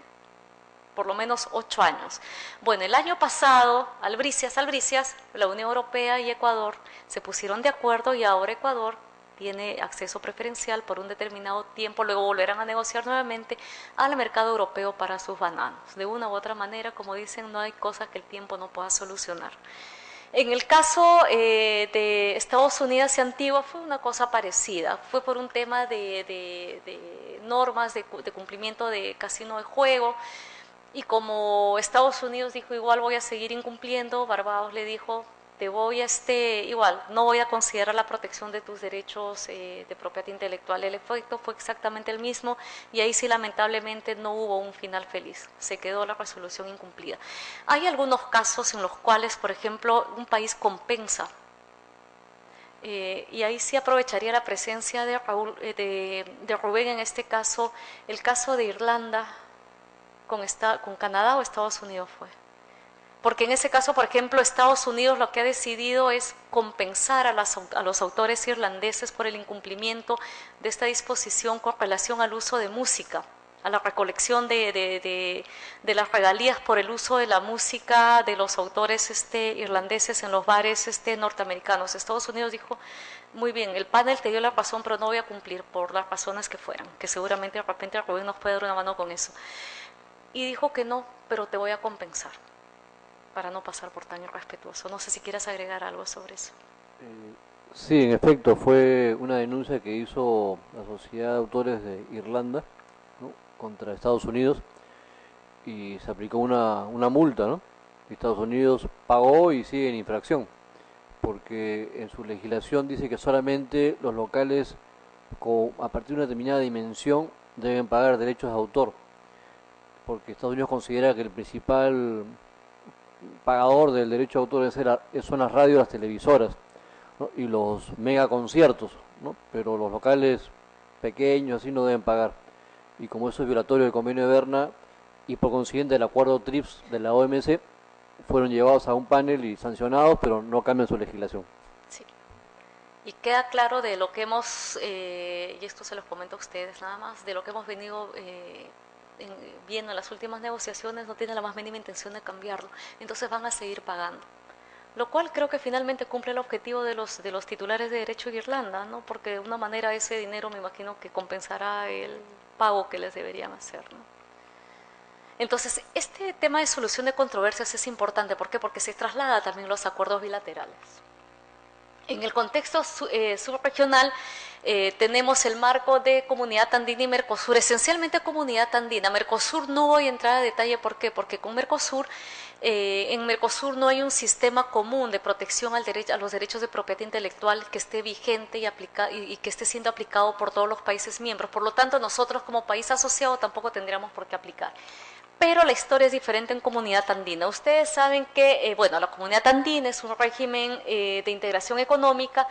por lo menos 8 años. Bueno, el año pasado, albricias, la Unión Europea y Ecuador se pusieron de acuerdo y ahora Ecuador tiene acceso preferencial por un determinado tiempo, luego volverán a negociar nuevamente al mercado europeo para sus bananos. De una u otra manera, como dicen, no hay cosa que el tiempo no pueda solucionar. En el caso de Estados Unidos y Antigua fue una cosa parecida, fue por un tema de normas de cumplimiento de casino de juego. Y como Estados Unidos dijo, igual voy a seguir incumpliendo, Barbados le dijo, te voy a igual, no voy a considerar la protección de tus derechos de propiedad intelectual. El efecto fue exactamente el mismo y ahí sí lamentablemente no hubo un final feliz, se quedó la resolución incumplida. Hay algunos casos en los cuales, por ejemplo, un país compensa, y ahí sí aprovecharía la presencia de Rubén en este caso, el caso de Irlanda con Canadá o Estados Unidos fue. Porque en ese caso, por ejemplo, Estados Unidos lo que ha decidido es compensar a los autores irlandeses por el incumplimiento de esta disposición con relación al uso de música, a la recolección de las regalías por el uso de la música de los autores irlandeses en los bares norteamericanos. Estados Unidos dijo, muy bien, el panel te dio la razón, pero no voy a cumplir por las razones que fueran, que seguramente de repente Rubén nos puede dar una mano con eso. Y dijo que no, pero te voy a compensar, para no pasar por tan irrespetuoso. No sé si quieras agregar algo sobre eso. Sí, en efecto, fue una denuncia que hizo la Sociedad de Autores de Irlanda, ¿no?, contra Estados Unidos, y se aplicó una multa, ¿no? Y Estados Unidos pagó y sigue en infracción, porque en su legislación dice que solamente los locales a partir de una determinada dimensión deben pagar derechos de autor, porque Estados Unidos considera que el principal pagador del derecho de autor son las radios y las televisoras, ¿no?, y los mega conciertos, ¿no? Pero los locales pequeños así no deben pagar. Y como eso es violatorio del convenio de Berna y por consiguiente el acuerdo TRIPS de la OMC, fueron llevados a un panel y sancionados, pero no cambian su legislación. Sí. Y queda claro de lo que hemos, y esto se los comento a ustedes nada más, de lo que hemos venido viendo en las últimas negociaciones, no tiene la más mínima intención de cambiarlo. Entonces van a seguir pagando. Lo cual creo que finalmente cumple el objetivo de los titulares de derecho de Irlanda, ¿no? Porque de una manera ese dinero me imagino que compensará el pago que les deberían hacer, ¿no? Entonces, este tema de solución de controversias es importante. ¿Por qué? Porque se traslada también a los acuerdos bilaterales. En el contexto subregional tenemos el marco de Comunidad Andina y Mercosur, esencialmente Comunidad Andina. Mercosur no voy a entrar a detalle, ¿por qué? Porque con Mercosur, en Mercosur no hay un sistema común de protección a los derechos de propiedad intelectual que esté vigente y que esté siendo aplicado por todos los países miembros. Por lo tanto, nosotros como país asociado tampoco tendríamos por qué aplicar. Pero la historia es diferente en Comunidad Andina. Ustedes saben que, bueno, la Comunidad Andina es un régimen de integración económica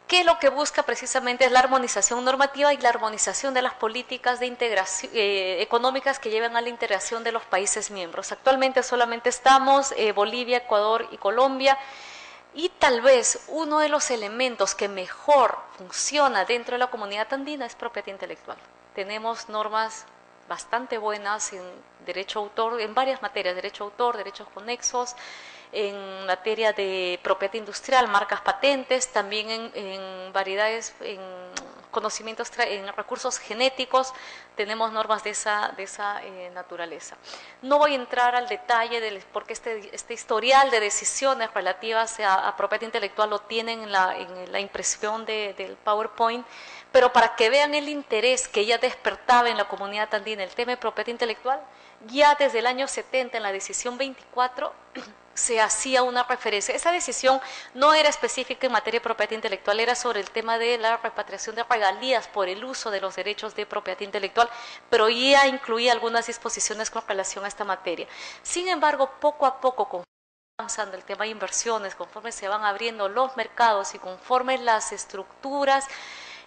que lo que busca precisamente es la armonización normativa y la armonización de las políticas de integración económicas que llevan a la integración de los países miembros. Actualmente solamente estamos Bolivia, Ecuador y Colombia, y tal vez uno de los elementos que mejor funciona dentro de la Comunidad Andina es propiedad intelectual. Tenemos normas bastante buenas en derecho a autor, en varias materias, derecho a autor, derechos conexos, en materia de propiedad industrial, marcas patentes, también en variedades, en conocimientos, en recursos genéticos, tenemos normas de esa naturaleza. No voy a entrar al detalle porque este historial de decisiones relativas a propiedad intelectual lo tienen en la impresión del PowerPoint, pero para que vean el interés que ya despertaba en la comunidad andina el tema de propiedad intelectual, ya desde el año 70 en la decisión 24 se hacía una referencia. Esa decisión no era específica en materia de propiedad intelectual, era sobre el tema de la repatriación de regalías por el uso de los derechos de propiedad intelectual, pero ya incluía algunas disposiciones con relación a esta materia. Sin embargo, poco a poco, conforme avanzando el tema de inversiones, conforme se van abriendo los mercados y conforme las estructuras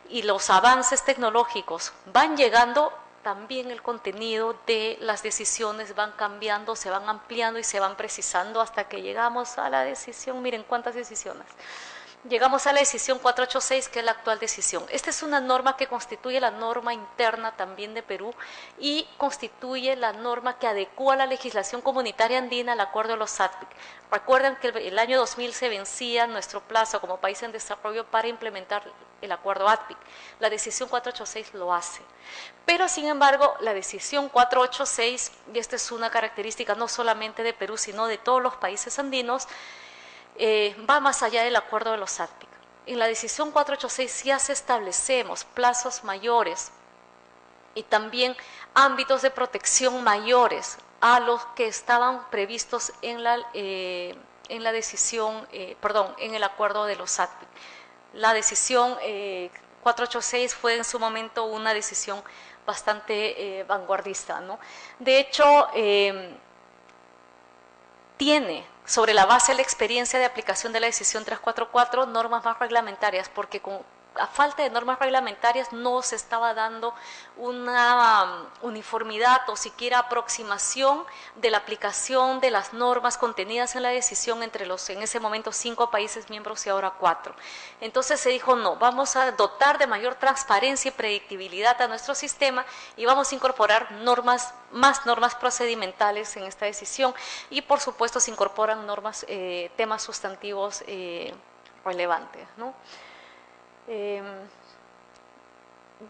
y los avances tecnológicos van llegando, también el contenido de las decisiones van cambiando, se van ampliando y se van precisando hasta que llegamos a la decisión. Miren cuántas decisiones. Llegamos a la decisión 486, que es la actual decisión. Esta es una norma que constituye la norma interna también de Perú y constituye la norma que adecua la legislación comunitaria andina al acuerdo de los ATPIC. Recuerden que el año 2000 se vencía nuestro plazo como país en desarrollo para implementar el acuerdo ATPIC. La decisión 486 lo hace. Pero, sin embargo, la decisión 486, y esta es una característica no solamente de Perú, sino de todos los países andinos, va más allá del acuerdo de los ATPIC. En la decisión 486 ya se establecemos plazos mayores y también ámbitos de protección mayores a los que estaban previstos en en la decisión, en el acuerdo de los ATPIC. La decisión 486 fue en su momento una decisión bastante vanguardista, ¿no? De hecho, tiene sobre la base de la experiencia de aplicación de la decisión 344 normas más reglamentarias, porque a falta de normas reglamentarias no se estaba dando una uniformidad o siquiera aproximación de la aplicación de las normas contenidas en la decisión entre los, en ese momento, 5 países miembros y ahora 4. Entonces se dijo, no, vamos a dotar de mayor transparencia y predictibilidad a nuestro sistema y vamos a incorporar más normas procedimentales en esta decisión y, por supuesto, se incorporan normas, temas sustantivos relevantes, ¿no?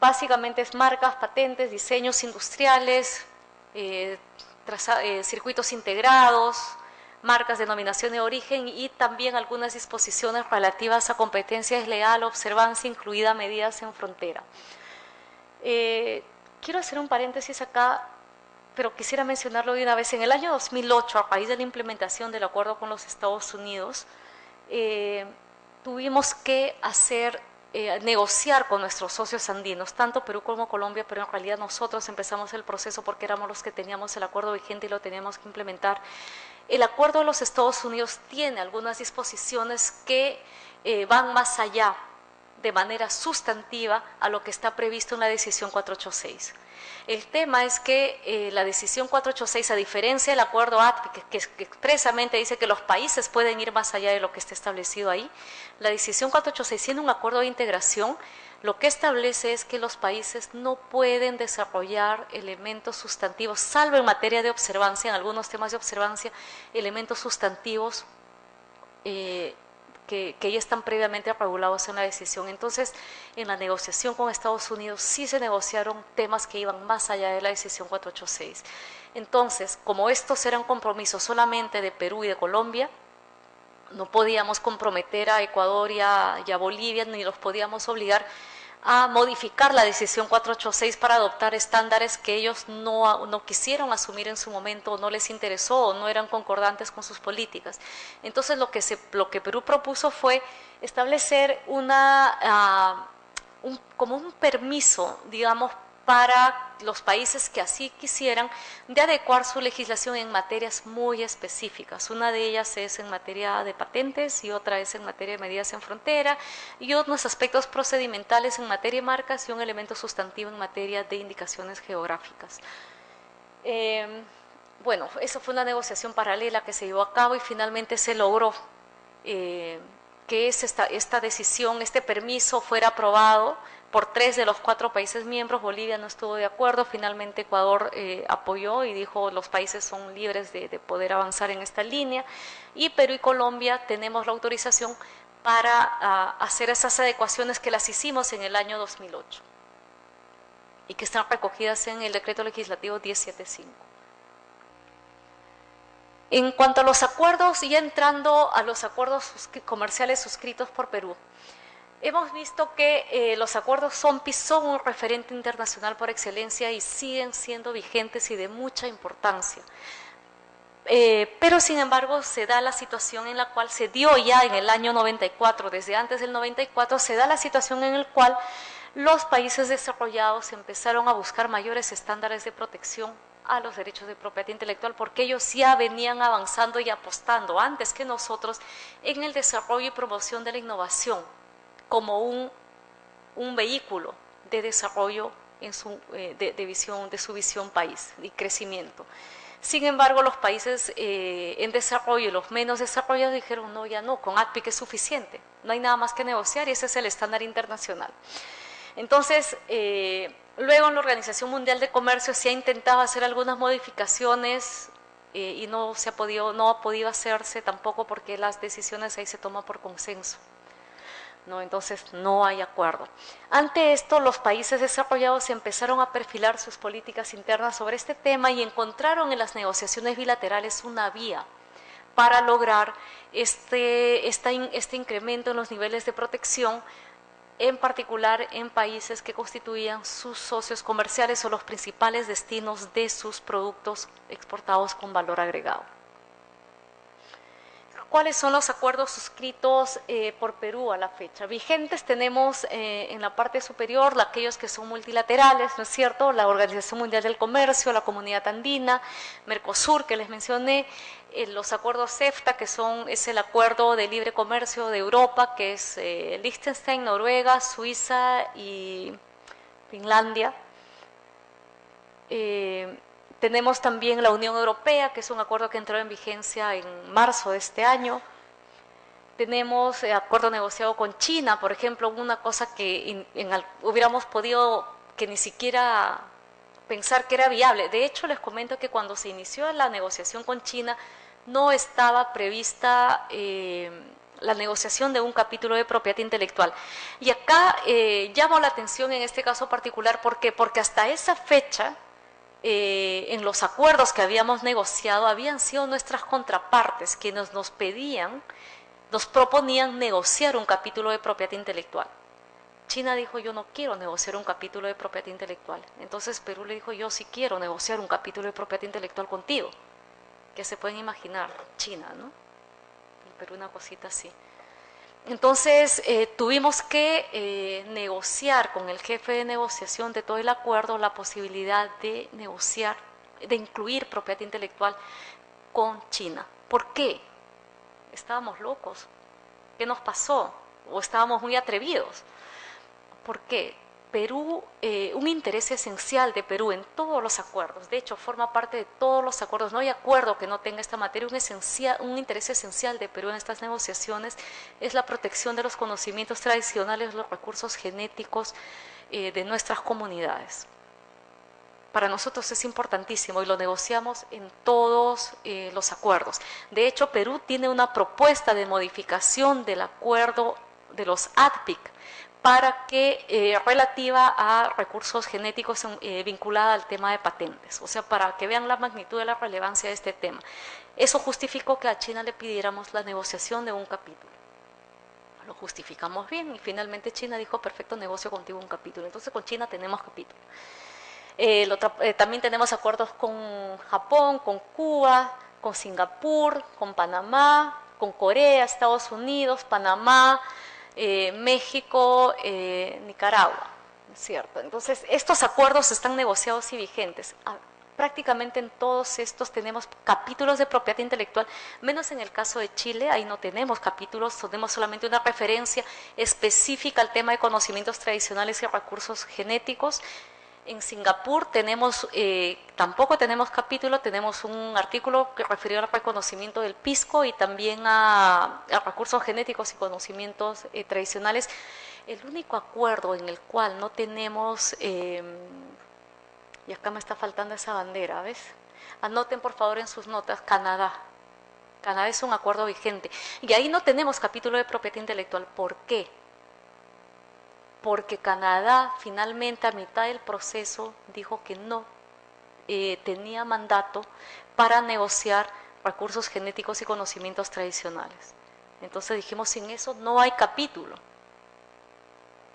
Básicamente es marcas, patentes, diseños industriales, circuitos integrados, marcas, denominación de origen y también algunas disposiciones relativas a competencia desleal, observancia, incluida medidas en frontera. Quiero hacer un paréntesis acá, pero quisiera mencionarlo de una vez. En el año 2008, a raíz de la implementación del acuerdo con los Estados Unidos, tuvimos que negociar con nuestros socios andinos, tanto Perú como Colombia, pero en realidad nosotros empezamos el proceso porque éramos los que teníamos el acuerdo vigente y lo teníamos que implementar. El acuerdo de los Estados Unidos tiene algunas disposiciones que van más allá de manera sustantiva a lo que está previsto en la decisión 486. El tema es que la decisión 486, a diferencia del acuerdo ATPIC, que expresamente dice que los países pueden ir más allá de lo que está establecido ahí, la decisión 486, siendo un acuerdo de integración, lo que establece es que los países no pueden desarrollar elementos sustantivos, salvo en materia de observancia, en algunos temas de observancia, elementos sustantivos que ya están previamente regulados en la decisión. Entonces, en la negociación con Estados Unidos sí se negociaron temas que iban más allá de la decisión 486. Entonces, como estos eran compromisos solamente de Perú y de Colombia, no podíamos comprometer a Ecuador y a Bolivia, ni los podíamos obligar a modificar la decisión 486 para adoptar estándares que ellos no quisieron asumir en su momento, o no les interesó, o no eran concordantes con sus políticas. Entonces lo que Perú propuso fue establecer como un permiso, digamos, para los países que así quisieran, de adecuar su legislación en materias muy específicas. Una de ellas es en materia de patentes y otra es en materia de medidas en frontera y otros aspectos procedimentales en materia de marcas y un elemento sustantivo en materia de indicaciones geográficas. Bueno, eso fue una negociación paralela que se llevó a cabo y finalmente se logró que esta decisión, este permiso fuera aprobado por 3 de los 4 países miembros. Bolivia no estuvo de acuerdo, finalmente Ecuador apoyó y dijo los países son libres de poder avanzar en esta línea, y Perú y Colombia tenemos la autorización para hacer esas adecuaciones que las hicimos en el año 2008 y que están recogidas en el decreto legislativo 1075. En cuanto a los acuerdos, y entrando a los acuerdos comerciales suscritos por Perú, hemos visto que los acuerdos son un referente internacional por excelencia y siguen siendo vigentes y de mucha importancia. Pero sin embargo se da la situación en la cual se dio ya en el año 94, desde antes del 94, se da la situación en la cual los países desarrollados empezaron a buscar mayores estándares de protección a los derechos de propiedad intelectual, porque ellos ya venían avanzando y apostando antes que nosotros en el desarrollo y promoción de la innovación como un vehículo de desarrollo de su visión país y crecimiento. Sin embargo, los países en desarrollo y los menos desarrollados dijeron, no, ya no, con ATPIC es suficiente, no hay nada más que negociar y ese es el estándar internacional. Entonces, luego en la Organización Mundial de Comercio se ha intentado hacer algunas modificaciones y no ha podido hacerse tampoco porque las decisiones ahí se toman por consenso, ¿no? Entonces no hay acuerdo. Ante esto, los países desarrollados empezaron a perfilar sus políticas internas sobre este tema y encontraron en las negociaciones bilaterales una vía para lograr este incremento en los niveles de protección, en particular en países que constituían sus socios comerciales o los principales destinos de sus productos exportados con valor agregado. ¿Cuáles son los acuerdos suscritos por Perú a la fecha? Vigentes tenemos en la parte superior aquellos que son multilaterales, ¿no es cierto? La Organización Mundial del Comercio, la Comunidad Andina, Mercosur, que les mencioné, los acuerdos CEFTA, que es el acuerdo de libre comercio de Europa, que es Liechtenstein, Noruega, Suiza y Finlandia. Tenemos también la Unión Europea, que es un acuerdo que entró en vigencia en marzo de este año. Tenemos acuerdo negociado con China, por ejemplo, una cosa que hubiéramos podido que ni siquiera pensar que era viable. De hecho, les comento que cuando se inició la negociación con China, no estaba prevista la negociación de un capítulo de propiedad intelectual. Y acá llamo la atención en este caso particular, ¿por qué? Porque hasta esa fecha, en los acuerdos que habíamos negociado, habían sido nuestras contrapartes quienes nos proponían negociar un capítulo de propiedad intelectual. China dijo, yo no quiero negociar un capítulo de propiedad intelectual. Entonces Perú le dijo, yo sí quiero negociar un capítulo de propiedad intelectual contigo. Que se pueden imaginar, China, ¿no? El Perú una cosita así. Entonces tuvimos que negociar con el jefe de negociación de todo el acuerdo la posibilidad de negociar, de incluir propiedad intelectual con China. ¿Por qué? Estábamos locos. ¿Qué nos pasó? ¿O estábamos muy atrevidos? ¿Por qué? Perú, un interés esencial de Perú en todos los acuerdos, de hecho forma parte de todos los acuerdos, no hay acuerdo que no tenga esta materia, un interés esencial de Perú en estas negociaciones es la protección de los conocimientos tradicionales, los recursos genéticos de nuestras comunidades. Para nosotros es importantísimo y lo negociamos en todos los acuerdos. De hecho, Perú tiene una propuesta de modificación del acuerdo de los ADPIC, para que relativa a recursos genéticos vinculada al tema de patentes, o sea, para que vean la magnitud de la relevancia de este tema. Eso justificó que a China le pidiéramos la negociación de un capítulo. Lo justificamos bien y finalmente China dijo, perfecto, negocio contigo un capítulo. Entonces con China tenemos capítulo. También tenemos acuerdos con Japón, con Cuba, con Singapur, con Panamá, con Corea, Estados Unidos, Panamá, México, Nicaragua, ¿cierto? Entonces, estos acuerdos están negociados y vigentes. Prácticamente en todos estos tenemos capítulos de propiedad intelectual, menos en el caso de Chile, ahí no tenemos capítulos, tenemos solamente una referencia específica al tema de conocimientos tradicionales y recursos genéticos. En Singapur tampoco tenemos capítulo, tenemos un artículo que refirió al reconocimiento del pisco y también a recursos genéticos y conocimientos tradicionales. El único acuerdo en el cual no tenemos, y acá me está faltando esa bandera, ¿ves? Anoten por favor en sus notas, Canadá. Canadá es un acuerdo vigente. Y ahí no tenemos capítulo de propiedad intelectual. ¿Por qué? Porque Canadá finalmente a mitad del proceso dijo que no tenía mandato para negociar recursos genéticos y conocimientos tradicionales. Entonces dijimos, sin eso no hay capítulo.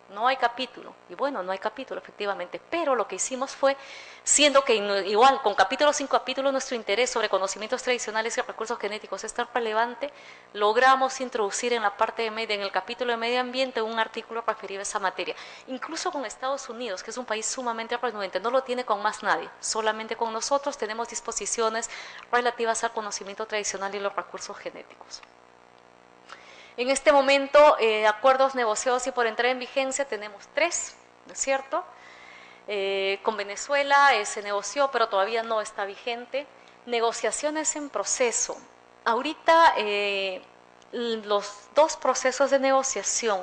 No hay capítulo. Y bueno, no hay capítulo, efectivamente. Pero lo que hicimos fue, siendo que igual con capítulo sin capítulo nuestro interés sobre conocimientos tradicionales y recursos genéticos es tan relevante, logramos introducir en la parte de medio, en el capítulo de medio ambiente, un artículo referido a esa materia. Incluso con Estados Unidos, que es un país sumamente renuente, no lo tiene con más nadie. Solamente con nosotros tenemos disposiciones relativas al conocimiento tradicional y los recursos genéticos. En este momento, acuerdos negociados y por entrar en vigencia tenemos 3, ¿no es cierto? Con Venezuela se negoció, pero todavía no está vigente. Negociaciones en proceso. Ahorita los 2 procesos de negociación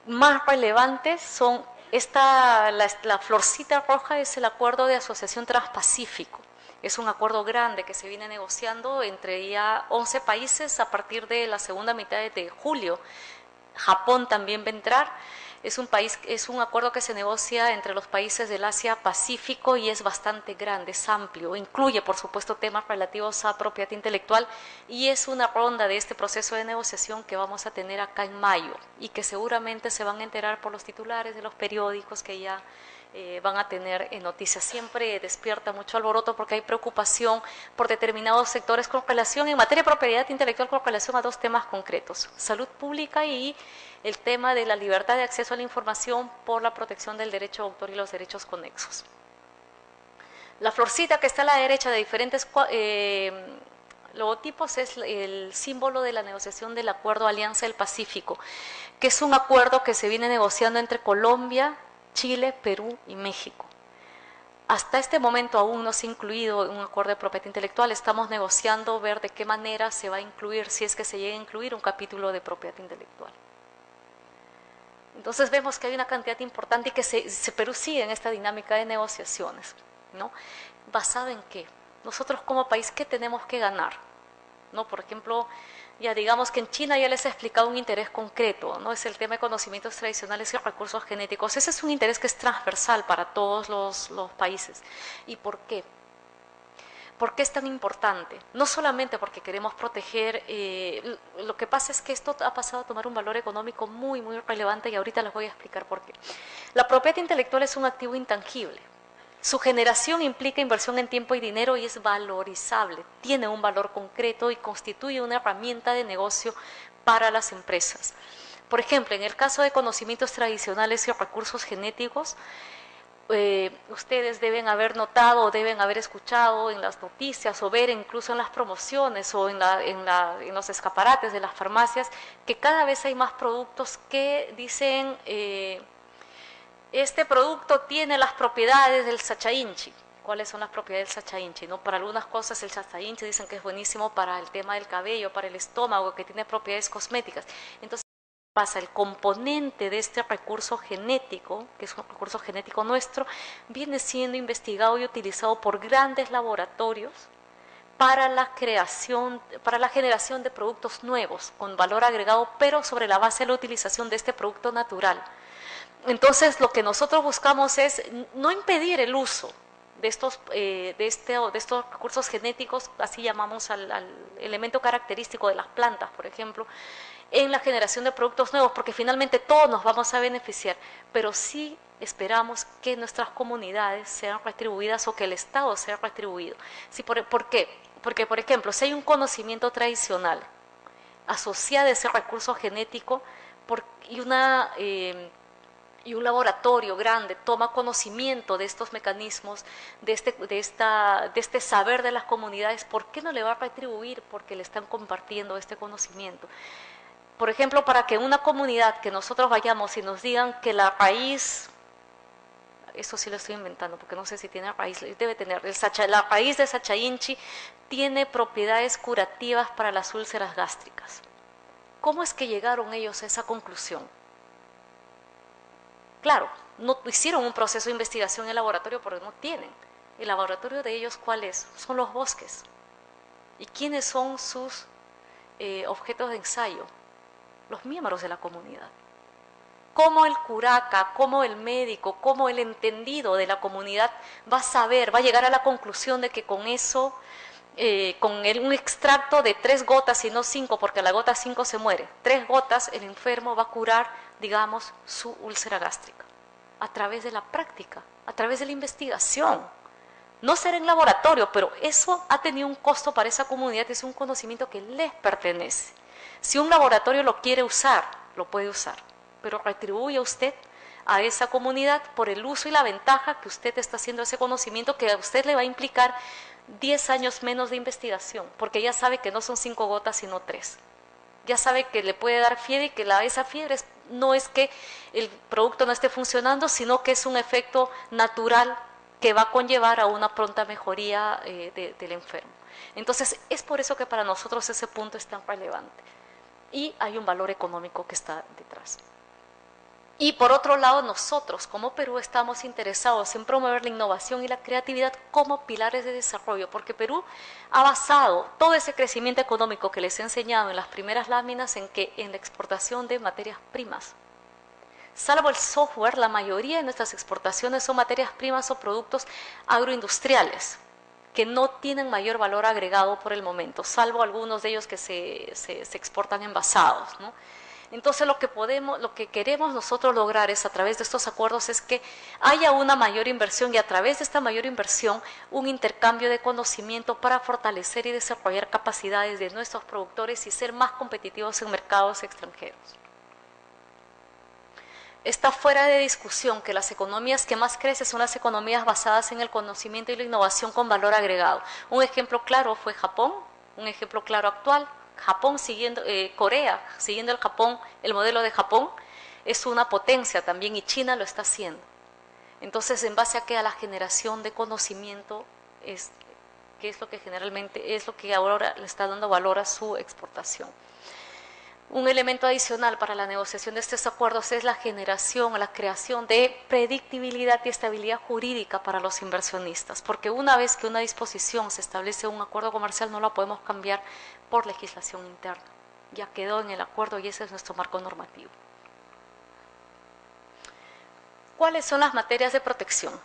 más relevantes son, la florcita roja es el acuerdo de asociación transpacífico. Es un acuerdo grande que se viene negociando entre ya 11 países a partir de la segunda mitad de julio. Japón también va a entrar. Es un acuerdo que se negocia entre los países del Asia-Pacífico y es bastante grande, es amplio. Incluye, por supuesto, temas relativos a propiedad intelectual y es una ronda de este proceso de negociación que vamos a tener acá en mayo y que seguramente se van a enterar por los titulares de los periódicos que ya van a tener noticias. Siempre despierta mucho alboroto porque hay preocupación por determinados sectores con relación, en materia de propiedad intelectual, con relación a dos temas concretos: salud pública y el tema de la libertad de acceso a la información por la protección del derecho de autor y los derechos conexos. La florcita que está a la derecha de diferentes logotipos es el símbolo de la negociación del Acuerdo Alianza del Pacífico, que es un acuerdo que se viene negociando entre Colombia, Chile, Perú y México. Hasta este momento aún no se ha incluido un acuerdo de propiedad intelectual. Estamos negociando ver de qué manera se va a incluir, si es que se llega a incluir un capítulo de propiedad intelectual. Entonces vemos que hay una cantidad importante y que Perú sigue en esta dinámica de negociaciones, ¿no? ¿Basado en qué? Nosotros como país, ¿qué tenemos que ganar? ¿No? Por ejemplo, ya digamos que en China ya les he explicado un interés concreto, ¿no? Es el tema de conocimientos tradicionales y recursos genéticos. Ese es un interés que es transversal para todos los países. ¿Y por qué? ¿Por qué es tan importante? No solamente porque queremos proteger, lo que pasa es que esto ha pasado a tomar un valor económico muy, muy relevante y ahorita les voy a explicar por qué. La propiedad intelectual es un activo intangible. Su generación implica inversión en tiempo y dinero y es valorizable, tiene un valor concreto y constituye una herramienta de negocio para las empresas. Por ejemplo, en el caso de conocimientos tradicionales y recursos genéticos, ustedes deben haber notado o deben haber escuchado en las noticias o ver incluso en las promociones o en los escaparates de las farmacias que cada vez hay más productos que dicen este producto tiene las propiedades del Sacha Inchi. ¿Cuáles son las propiedades del Sacha Inchi? ¿No? Para algunas cosas el Sacha Inchi dicen que es buenísimo para el tema del cabello, para el estómago, que tiene propiedades cosméticas. Entonces, pasa, el componente de este recurso genético, que es un recurso genético nuestro, viene siendo investigado y utilizado por grandes laboratorios para la generación de productos nuevos con valor agregado, pero sobre la base de la utilización de este producto natural. Entonces, lo que nosotros buscamos es no impedir el uso de estos recursos genéticos, así llamamos al elemento característico de las plantas, por ejemplo, en la generación de productos nuevos, porque finalmente todos nos vamos a beneficiar, pero sí esperamos que nuestras comunidades sean retribuidas o que el Estado sea retribuido. ¿Por qué? Porque, por ejemplo, si hay un conocimiento tradicional asociado a ese recurso genético y un laboratorio grande toma conocimiento de estos mecanismos, de este saber de las comunidades, ¿por qué no le va a retribuir? Porque le están compartiendo este conocimiento. Por ejemplo, para que una comunidad que nosotros vayamos y nos digan que la raíz, eso sí lo estoy inventando porque no sé si tiene raíz, debe tener, la raíz de Sacha Inchi tiene propiedades curativas para las úlceras gástricas. ¿Cómo es que llegaron ellos a esa conclusión? Claro, no hicieron un proceso de investigación en el laboratorio porque no tienen. El laboratorio de ellos, ¿cuál es? Son los bosques. ¿Y quiénes son sus objetos de ensayo? Los miembros de la comunidad. ¿Cómo el curaca, cómo el médico, cómo el entendido de la comunidad va a saber, va a llegar a la conclusión de que con eso, un extracto de 3 gotas y no 5, porque a la gota 5 se muere, 3 gotas el enfermo va a curar, digamos, su úlcera gástrica? A través de la práctica, a través de la investigación. No será en laboratorio, pero eso ha tenido un costo para esa comunidad, es un conocimiento que les pertenece. Si un laboratorio lo quiere usar, lo puede usar, pero retribuye usted a esa comunidad por el uso y la ventaja que usted está haciendo ese conocimiento, que a usted le va a implicar 10 años menos de investigación, porque ya sabe que no son 5 gotas sino 3. Ya sabe que le puede dar fiebre y que esa fiebre no es que el producto no esté funcionando, sino que es un efecto natural que va a conllevar a una pronta mejoría del enfermo. Entonces, es por eso que para nosotros ese punto es tan relevante. Y hay un valor económico que está detrás. Y por otro lado, nosotros como Perú estamos interesados en promover la innovación y la creatividad como pilares de desarrollo, porque Perú ha basado todo ese crecimiento económico que les he enseñado en las primeras láminas en la exportación de materias primas. Salvo el software, la mayoría de nuestras exportaciones son materias primas o productos agroindustriales, que no tienen mayor valor agregado por el momento, salvo algunos de ellos que se exportan envasados, ¿no? Entonces lo que queremos nosotros lograr es a través de estos acuerdos es que haya una mayor inversión y a través de esta mayor inversión un intercambio de conocimiento para fortalecer y desarrollar capacidades de nuestros productores y ser más competitivos en mercados extranjeros. Está fuera de discusión que las economías que más crecen son las economías basadas en el conocimiento y la innovación con valor agregado. Un ejemplo claro fue Japón, un ejemplo claro actual, Japón Corea, siguiendo el modelo de Japón, es una potencia también y China lo está haciendo. Entonces, en base a que a la generación de conocimiento que es lo que generalmente es lo que ahora le está dando valor a su exportación. Un elemento adicional para la negociación de estos acuerdos es la creación de predictibilidad y estabilidad jurídica para los inversionistas, porque una vez que una disposición se establece en un acuerdo comercial no la podemos cambiar por legislación interna. Ya quedó en el acuerdo y ese es nuestro marco normativo. ¿Cuáles son las materias de protección?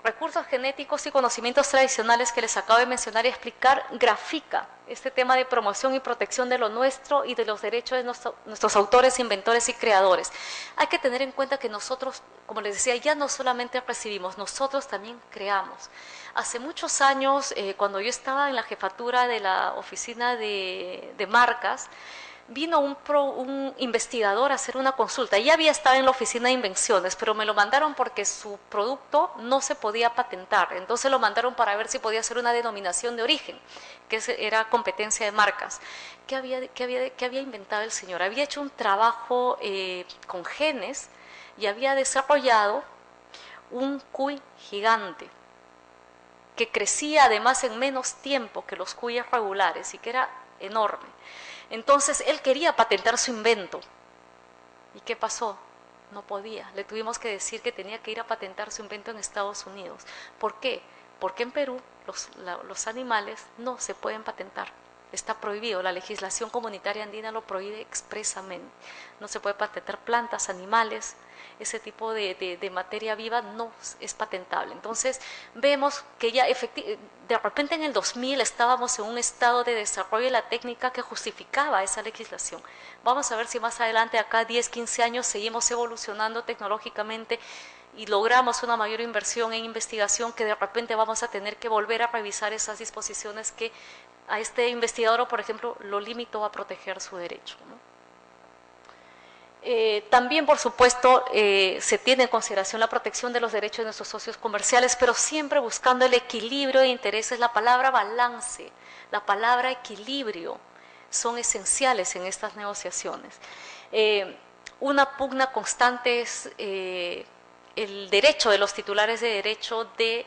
Recursos genéticos y conocimientos tradicionales que les acabo de mencionar y explicar, grafica este tema de promoción y protección de lo nuestro y de los derechos de nuestros autores, inventores y creadores. Hay que tener en cuenta que nosotros, como les decía, ya no solamente recibimos, nosotros también creamos. Hace muchos años, cuando yo estaba en la jefatura de la oficina de marcas, vino un investigador a hacer una consulta. Ya había estado en la oficina de invenciones, pero me lo mandaron porque su producto no se podía patentar. Entonces lo mandaron para ver si podía hacer una denominación de origen, que era competencia de marcas. ¿Qué había inventado el señor? Había hecho un trabajo con genes y había desarrollado un cuy gigante que crecía además en menos tiempo que los cuyes regulares y que era enorme. Entonces él quería patentar su invento. ¿Y qué pasó? No podía. Le tuvimos que decir que tenía que ir a patentar su invento en Estados Unidos. ¿Por qué? Porque en Perú los animales no se pueden patentar. Está prohibido. La legislación comunitaria andina lo prohíbe expresamente. No se puede patentar plantas, animales. Ese tipo de materia viva no es patentable. Entonces vemos que ya de repente en el 2000 estábamos en un estado de desarrollo de la técnica que justificaba esa legislación. Vamos a ver si más adelante, acá 10, 15 años, seguimos evolucionando tecnológicamente y logramos una mayor inversión en investigación, que de repente vamos a tener que volver a revisar esas disposiciones que a este investigador, por ejemplo, lo limitó a proteger su derecho, ¿no? También, por supuesto, se tiene en consideración la protección de los derechos de nuestros socios comerciales, pero siempre buscando el equilibrio de intereses. La palabra balance, la palabra equilibrio son esenciales en estas negociaciones. Una pugna constante es el derecho de los titulares de derecho de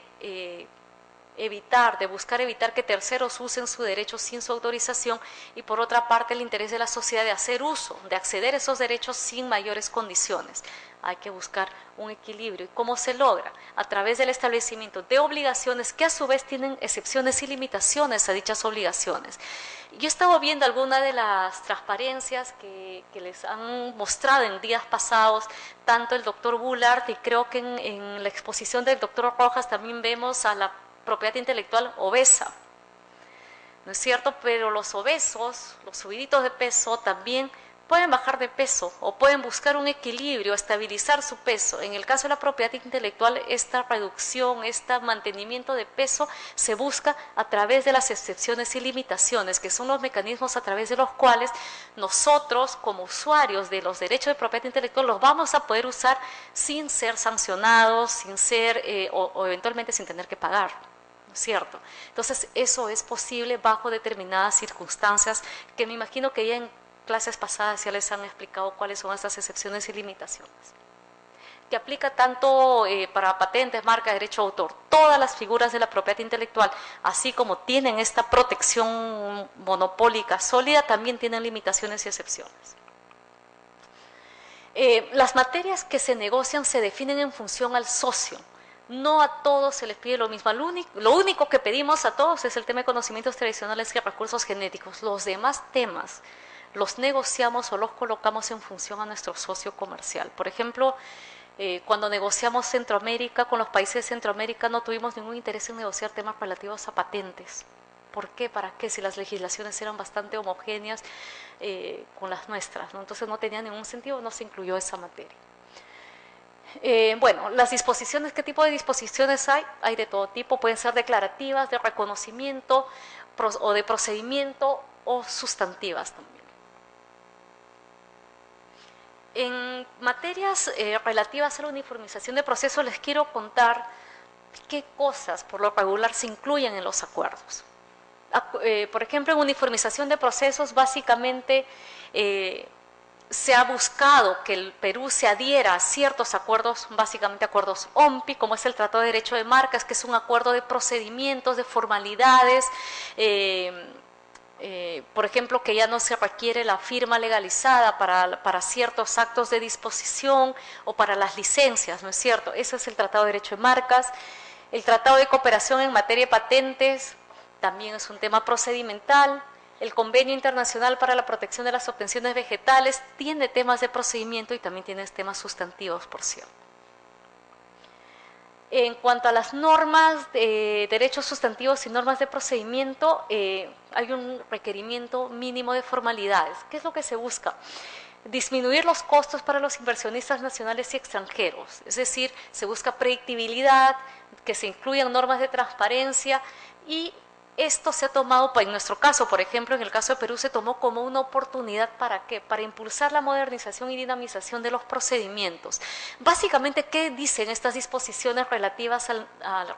buscar evitar que terceros usen su derecho sin su autorización, y por otra parte el interés de la sociedad de hacer uso, de acceder a esos derechos sin mayores condiciones. Hay que buscar un equilibrio. ¿Y cómo se logra? A través del establecimiento de obligaciones que a su vez tienen excepciones y limitaciones a dichas obligaciones. Yo he estado viendo algunas de las transparencias que les han mostrado en días pasados, tanto el doctor Bullard, y creo que en la exposición del doctor Rojas también vemos a la propiedad intelectual obesa, ¿no es cierto? Pero los obesos, los subiditos de peso, también pueden bajar de peso o pueden buscar un equilibrio, estabilizar su peso. En el caso de la propiedad intelectual, esta reducción, este mantenimiento de peso se busca a través de las excepciones y limitaciones, que son los mecanismos a través de los cuales nosotros, como usuarios de los derechos de propiedad intelectual, los vamos a poder usar sin ser sancionados, sin ser o eventualmente sin tener que pagar, ¿no es cierto? Entonces, eso es posible bajo determinadas circunstancias que me imagino que ya en clases pasadas ya les han explicado cuáles son estas excepciones y limitaciones. Que aplica tanto para patentes, marcas, derecho de autor, todas las figuras de la propiedad intelectual, así como tienen esta protección monopólica sólida, también tienen limitaciones y excepciones. Las materias que se negocian se definen en función al socio. No a todos se les pide lo mismo. Lo único que pedimos a todos es el tema de conocimientos tradicionales y recursos genéticos. Los demás temas los negociamos o los colocamos en función a nuestro socio comercial. Por ejemplo, cuando negociamos Centroamérica, con los países de Centroamérica no tuvimos ningún interés en negociar temas relativos a patentes. ¿Por qué? ¿Para qué? Si las legislaciones eran bastante homogéneas con las nuestras, ¿no? Entonces no tenía ningún sentido, no se incluyó esa materia. Bueno, las disposiciones, ¿qué tipo de disposiciones hay? Hay de todo tipo, pueden ser declarativas, de reconocimiento o de procedimiento o sustantivas también. En materias relativas a la uniformización de procesos les quiero contar qué cosas por lo regular se incluyen en los acuerdos. Por ejemplo, en uniformización de procesos básicamente se ha buscado que el Perú se adhiera a ciertos acuerdos, básicamente acuerdos OMPI, como es el Tratado de Derecho de Marcas, que es un acuerdo de procedimientos, de formalidades, por ejemplo, que ya no se requiere la firma legalizada para ciertos actos de disposición o para las licencias, ¿no es cierto? Ese es el Tratado de Derecho de Marcas. El Tratado de Cooperación en materia de patentes también es un tema procedimental. El Convenio Internacional para la Protección de las Obtenciones Vegetales tiene temas de procedimiento y también tiene temas sustantivos, por cierto. En cuanto a las normas de derechos sustantivos y normas de procedimiento, hay un requerimiento mínimo de formalidades. ¿Qué es lo que se busca? Disminuir los costos para los inversionistas nacionales y extranjeros, es decir, se busca predictibilidad, que se incluyan normas de transparencia y esto se ha tomado, en nuestro caso, por ejemplo, en el caso de Perú, se tomó como una oportunidad ¿para qué? Para impulsar la modernización y dinamización de los procedimientos. Básicamente, ¿qué dicen estas disposiciones relativas al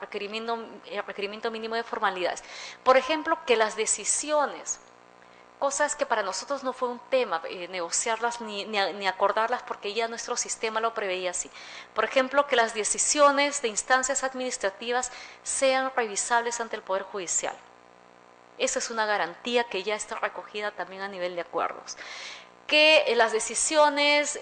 requerimiento mínimo de formalidades? Por ejemplo, que las decisiones, cosas que para nosotros no fue un tema negociarlas ni acordarlas porque ya nuestro sistema lo preveía así. Por ejemplo, que las decisiones de instancias administrativas sean revisables ante el Poder Judicial. Esa es una garantía que ya está recogida también a nivel de acuerdos. Que las decisiones,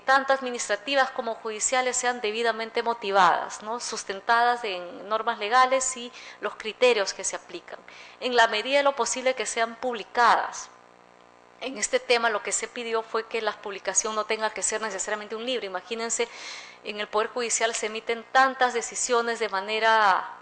tanto administrativas como judiciales, sean debidamente motivadas, ¿no? Sustentadas en normas legales y los criterios que se aplican. En la medida de lo posible que sean publicadas. En este tema lo que se pidió fue que la publicación no tenga que ser necesariamente un libro. Imagínense, en el Poder Judicial se emiten tantas decisiones de manera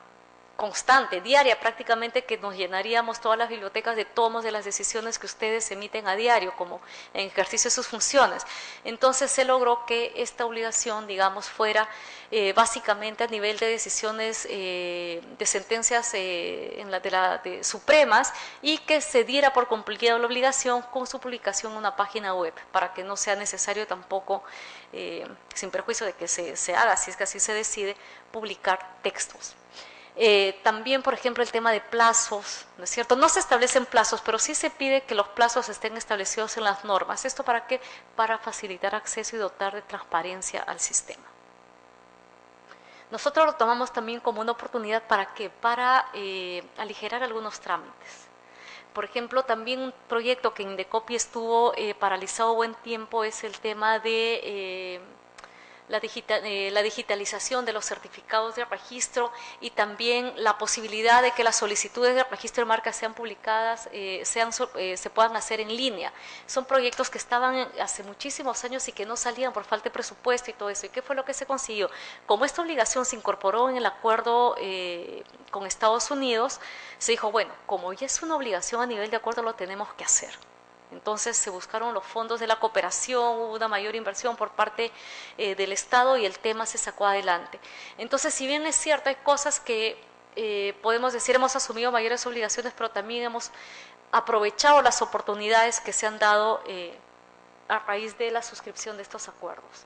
constante, diaria prácticamente, que nos llenaríamos todas las bibliotecas de tomos de las decisiones que ustedes emiten a diario como en ejercicio de sus funciones. Entonces se logró que esta obligación, digamos, fuera básicamente a nivel de decisiones de sentencias supremas y que se diera por cumplida la obligación con su publicación en una página web para que no sea necesario tampoco, sin perjuicio de que se haga, si es que así se decide, publicar textos. También, por ejemplo, el tema de plazos, ¿no es cierto? No se establecen plazos, pero sí se pide que los plazos estén establecidos en las normas. ¿Esto para qué? Para facilitar acceso y dotar de transparencia al sistema. Nosotros lo tomamos también como una oportunidad ¿para qué? Para aligerar algunos trámites. Por ejemplo, también un proyecto que Indecopi estuvo paralizado buen tiempo es el tema de la digitalización de los certificados de registro y también la posibilidad de que las solicitudes de registro de marcas sean publicadas, se puedan hacer en línea. Son proyectos que estaban hace muchísimos años y que no salían por falta de presupuesto y todo eso. ¿Y qué fue lo que se consiguió? Como esta obligación se incorporó en el acuerdo con Estados Unidos, se dijo, bueno, como ya es una obligación a nivel de acuerdo, lo tenemos que hacer. Entonces se buscaron los fondos de la cooperación, hubo una mayor inversión por parte del Estado y el tema se sacó adelante. Entonces, si bien es cierto, hay cosas que podemos decir hemos asumido mayores obligaciones, pero también hemos aprovechado las oportunidades que se han dado a raíz de la suscripción de estos acuerdos.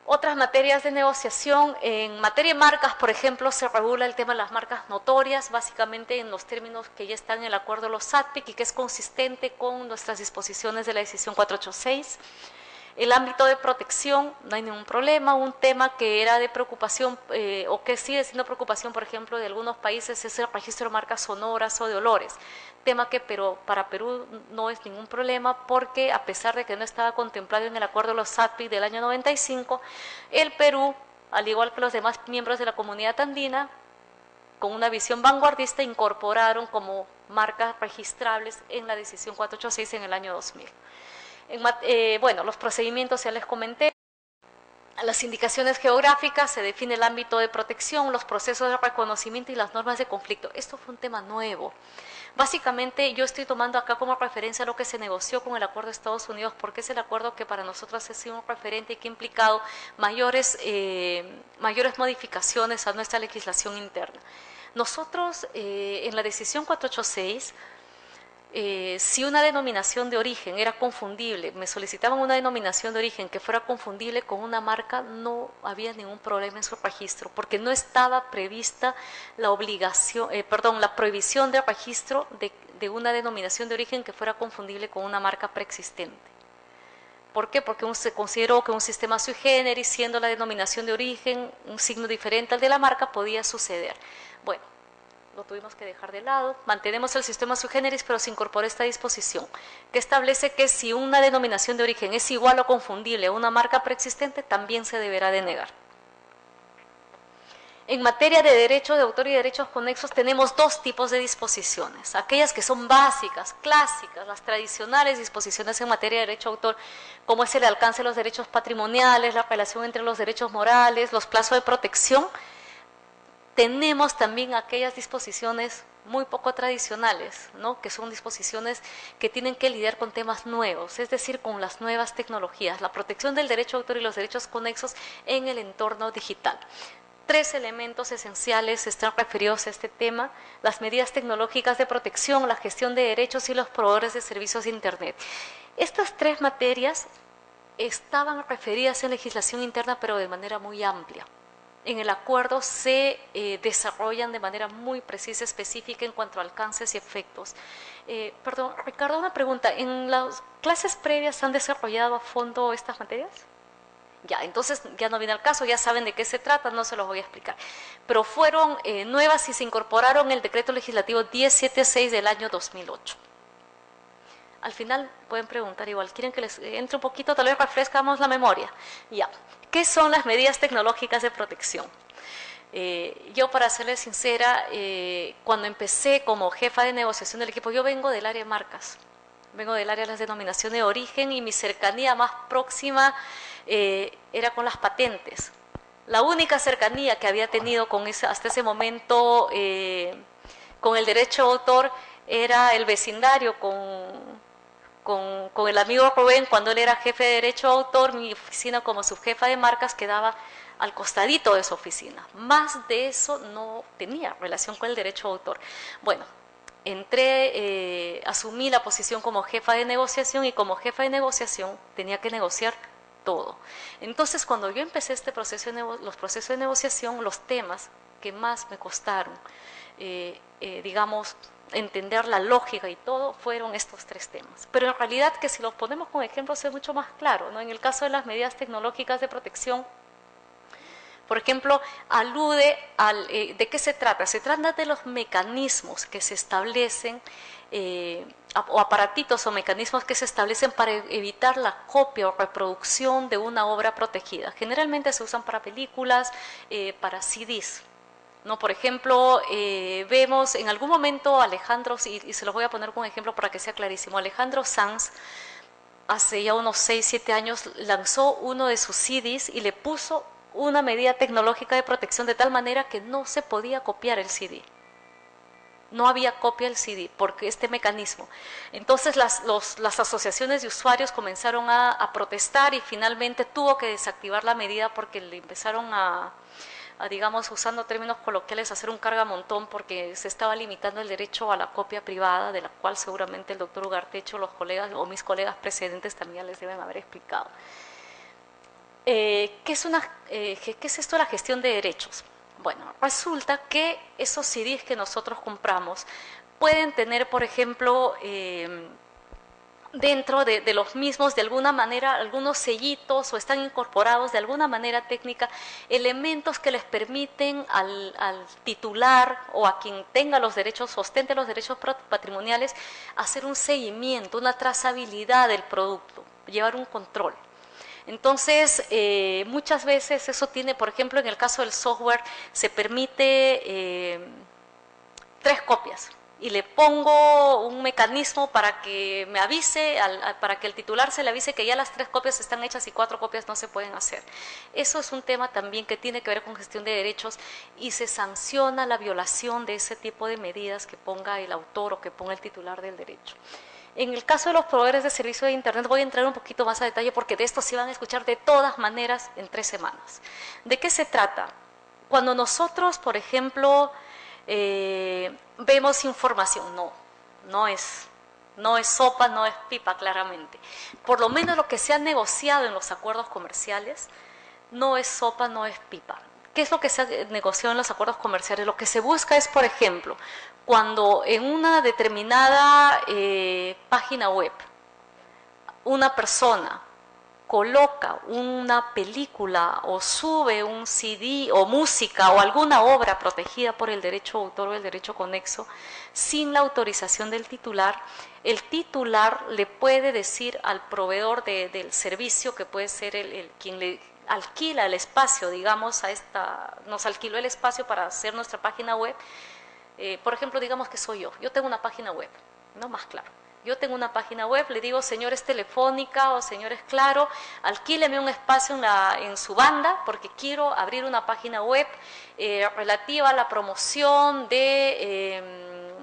Otras materias de negociación, en materia de marcas, por ejemplo, se regula el tema de las marcas notorias, básicamente en los términos que ya están en el acuerdo de los SATPIC y que es consistente con nuestras disposiciones de la decisión 486. El ámbito de protección, no hay ningún problema. Un tema que era de preocupación o que sigue siendo preocupación, por ejemplo, de algunos países es el registro de marcas sonoras o de olores. Tema que para Perú no es ningún problema porque a pesar de que no estaba contemplado en el acuerdo de los SATPIC del año 95, el Perú, al igual que los demás miembros de la comunidad andina, con una visión vanguardista, incorporaron como marcas registrables en la decisión 486 en el año 2000. Bueno, los procedimientos ya les comenté. las indicaciones geográficas, se define el ámbito de protección, los procesos de reconocimiento y las normas de conflicto. Esto fue un tema nuevo. Básicamente yo estoy tomando acá como referencia lo que se negoció con el acuerdo de Estados Unidos, porque es el acuerdo que para nosotros ha sido un referente y que ha implicado mayores modificaciones a nuestra legislación interna. Nosotros en la decisión 486, si una denominación de origen era confundible, me solicitaban una denominación de origen que fuera confundible con una marca, no había ningún problema en su registro, porque no estaba prevista la la prohibición de registro de una denominación de origen que fuera confundible con una marca preexistente. ¿Por qué? Porque se consideró que un sistema sui generis, siendo la denominación de origen un signo diferente al de la marca, podía suceder. Bueno, lo tuvimos que dejar de lado, mantenemos el sistema sui generis, pero se incorporó esta disposición que establece que si una denominación de origen es igual o confundible a una marca preexistente, también se deberá denegar. En materia de derecho de autor y derechos conexos tenemos dos tipos de disposiciones, aquellas que son básicas, clásicas, las tradicionales disposiciones en materia de derecho de autor, como es el alcance de los derechos patrimoniales, la relación entre los derechos morales, los plazos de protección. Tenemos también aquellas disposiciones muy poco tradicionales, ¿no? Que son disposiciones que tienen que lidiar con temas nuevos, es decir, con las nuevas tecnologías, la protección del derecho de autor y los derechos conexos en el entorno digital. Tres elementos esenciales están referidos a este tema: las medidas tecnológicas de protección, la gestión de derechos y los proveedores de servicios de Internet. Estas tres materias estaban referidas en legislación interna, pero de manera muy amplia. En el acuerdo se desarrollan de manera muy precisa, específica en cuanto a alcances y efectos. Perdón, Ricardo, una pregunta. ¿En las clases previas han desarrollado a fondo estas materias? Ya, entonces ya no viene al caso, ya saben de qué se trata, no se los voy a explicar. Pero fueron nuevas y se incorporaron en el decreto legislativo 1076 del año 2008. Al final pueden preguntar igual, ¿quieren que les entre un poquito, tal vez refrescamos la memoria? Ya, ¿qué son las medidas tecnológicas de protección? Yo, para serles sincera, cuando empecé como jefa de negociación del equipo, yo vengo del área de marcas, vengo del área de las denominaciones de origen, y mi cercanía más próxima era con las patentes. La única cercanía que había tenido con hasta ese momento con el derecho de autor era el vecindario con el amigo Rubén. Cuando él era jefe de derecho de autor, mi oficina como subjefa de marcas quedaba al costadito de su oficina. Más de eso no tenía relación con el derecho de autor. Bueno, asumí la posición como jefa de negociación, y como jefa de negociación tenía que negociar todo. Entonces, cuando yo empecé los procesos de negociación, los temas que más me costaron, digamos, entender la lógica y todo, fueron estos tres temas. Pero en realidad, que si los ponemos con ejemplos es mucho más claro, ¿no? En el caso de las medidas tecnológicas de protección, por ejemplo, alude ¿de qué se trata? Se trata de los mecanismos que se establecen, o aparatitos o mecanismos que se establecen para evitar la copia o reproducción de una obra protegida. Generalmente se usan para películas, para CDs, ¿no? Por ejemplo, vemos en algún momento Alejandro, y se los voy a poner como ejemplo para que sea clarísimo, Alejandro Sanz, hace ya unos 6, 7 años, lanzó uno de sus CDs y le puso una medida tecnológica de protección de tal manera que no se podía copiar el CD. No había copia del CD porque este mecanismo. Entonces las asociaciones de usuarios comenzaron a protestar, y finalmente tuvo que desactivar la medida porque le empezaron digamos, usando términos coloquiales, hacer un cargamontón, porque se estaba limitando el derecho a la copia privada, de la cual seguramente el doctor Ugartecho, los colegas o mis colegas precedentes también les deben haber explicado. ¿Qué es esto de la gestión de derechos? Bueno, resulta que esos CDs que nosotros compramos pueden tener, por ejemplo, dentro de los mismos, de alguna manera, algunos sellitos, o están incorporados de alguna manera técnica, elementos que les permiten al titular o a quien tenga los derechos, ostente los derechos patrimoniales, hacer un seguimiento, una trazabilidad del producto, llevar un control. Entonces, muchas veces eso tiene, por ejemplo, en el caso del software, se permite 3 copias, y le pongo un mecanismo para que me avise, para que el titular se le avise que ya las 3 copias están hechas y 4 copias no se pueden hacer. Eso es un tema también que tiene que ver con gestión de derechos y se sanciona la violación de ese tipo de medidas que ponga el autor o que ponga el titular del derecho. En el caso de los proveedores de servicio de Internet voy a entrar un poquito más a detalle porque de esto sí van a escuchar de todas maneras en 3 semanas. ¿De qué se trata? Cuando nosotros, por ejemplo, vemos información, no es sopa, no es pipa claramente. Por lo menos lo que se ha negociado en los acuerdos comerciales no es sopa, no es pipa. ¿Qué es lo que se ha negociado en los acuerdos comerciales? Lo que se busca es, por ejemplo, cuando en una determinada página web una persona coloca una película o sube un CD o música o alguna obra protegida por el derecho de autor o el derecho conexo sin la autorización del titular, el titular le puede decir al proveedor del servicio, que puede ser quien le alquila el espacio, digamos, nos alquiló el espacio para hacer nuestra página web. Por ejemplo, digamos que soy yo tengo una página web, no más claro. Yo tengo una página web, le digo, señores Telefónica o señores Claro, alquíleme un espacio en su banda porque quiero abrir una página web relativa a la promoción de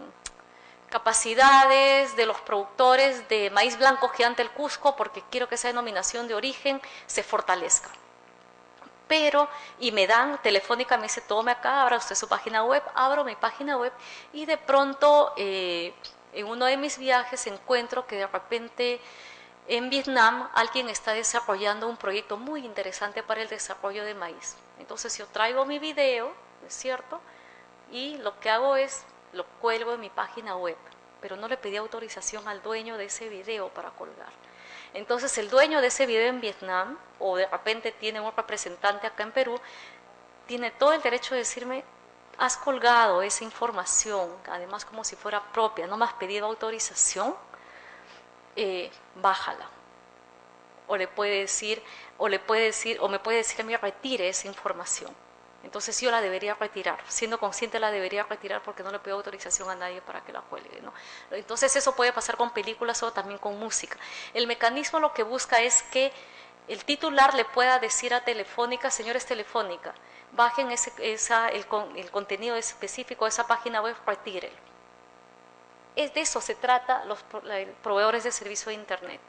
capacidades de los productores de maíz blanco gigante del Cusco porque quiero que esa denominación de origen se fortalezca. Y me dan, Telefónica me dice, tome acá, abra usted su página web, abro mi página web y de pronto en uno de mis viajes encuentro que de repente en Vietnam alguien está desarrollando un proyecto muy interesante para el desarrollo de maíz. Entonces yo traigo mi video, ¿no es cierto? Y lo que hago es, lo cuelgo en mi página web, pero no le pedí autorización al dueño de ese video para colgar. Entonces el dueño de ese video en Vietnam, o de repente tiene un representante acá en Perú, tiene todo el derecho de decirme, has colgado esa información, además como si fuera propia, no me has pedido autorización, bájala. O me puede decir a mí, retire esa información. Entonces yo la debería retirar, siendo consciente la debería retirar porque no le pido autorización a nadie para que la cuelgue, ¿no? Entonces eso puede pasar con películas o también con música. El mecanismo lo que busca es que el titular le pueda decir a Telefónica, señores Telefónica, bajen el contenido específico de esa página web, retírenlo. De eso se trata los proveedores de servicio de Internet.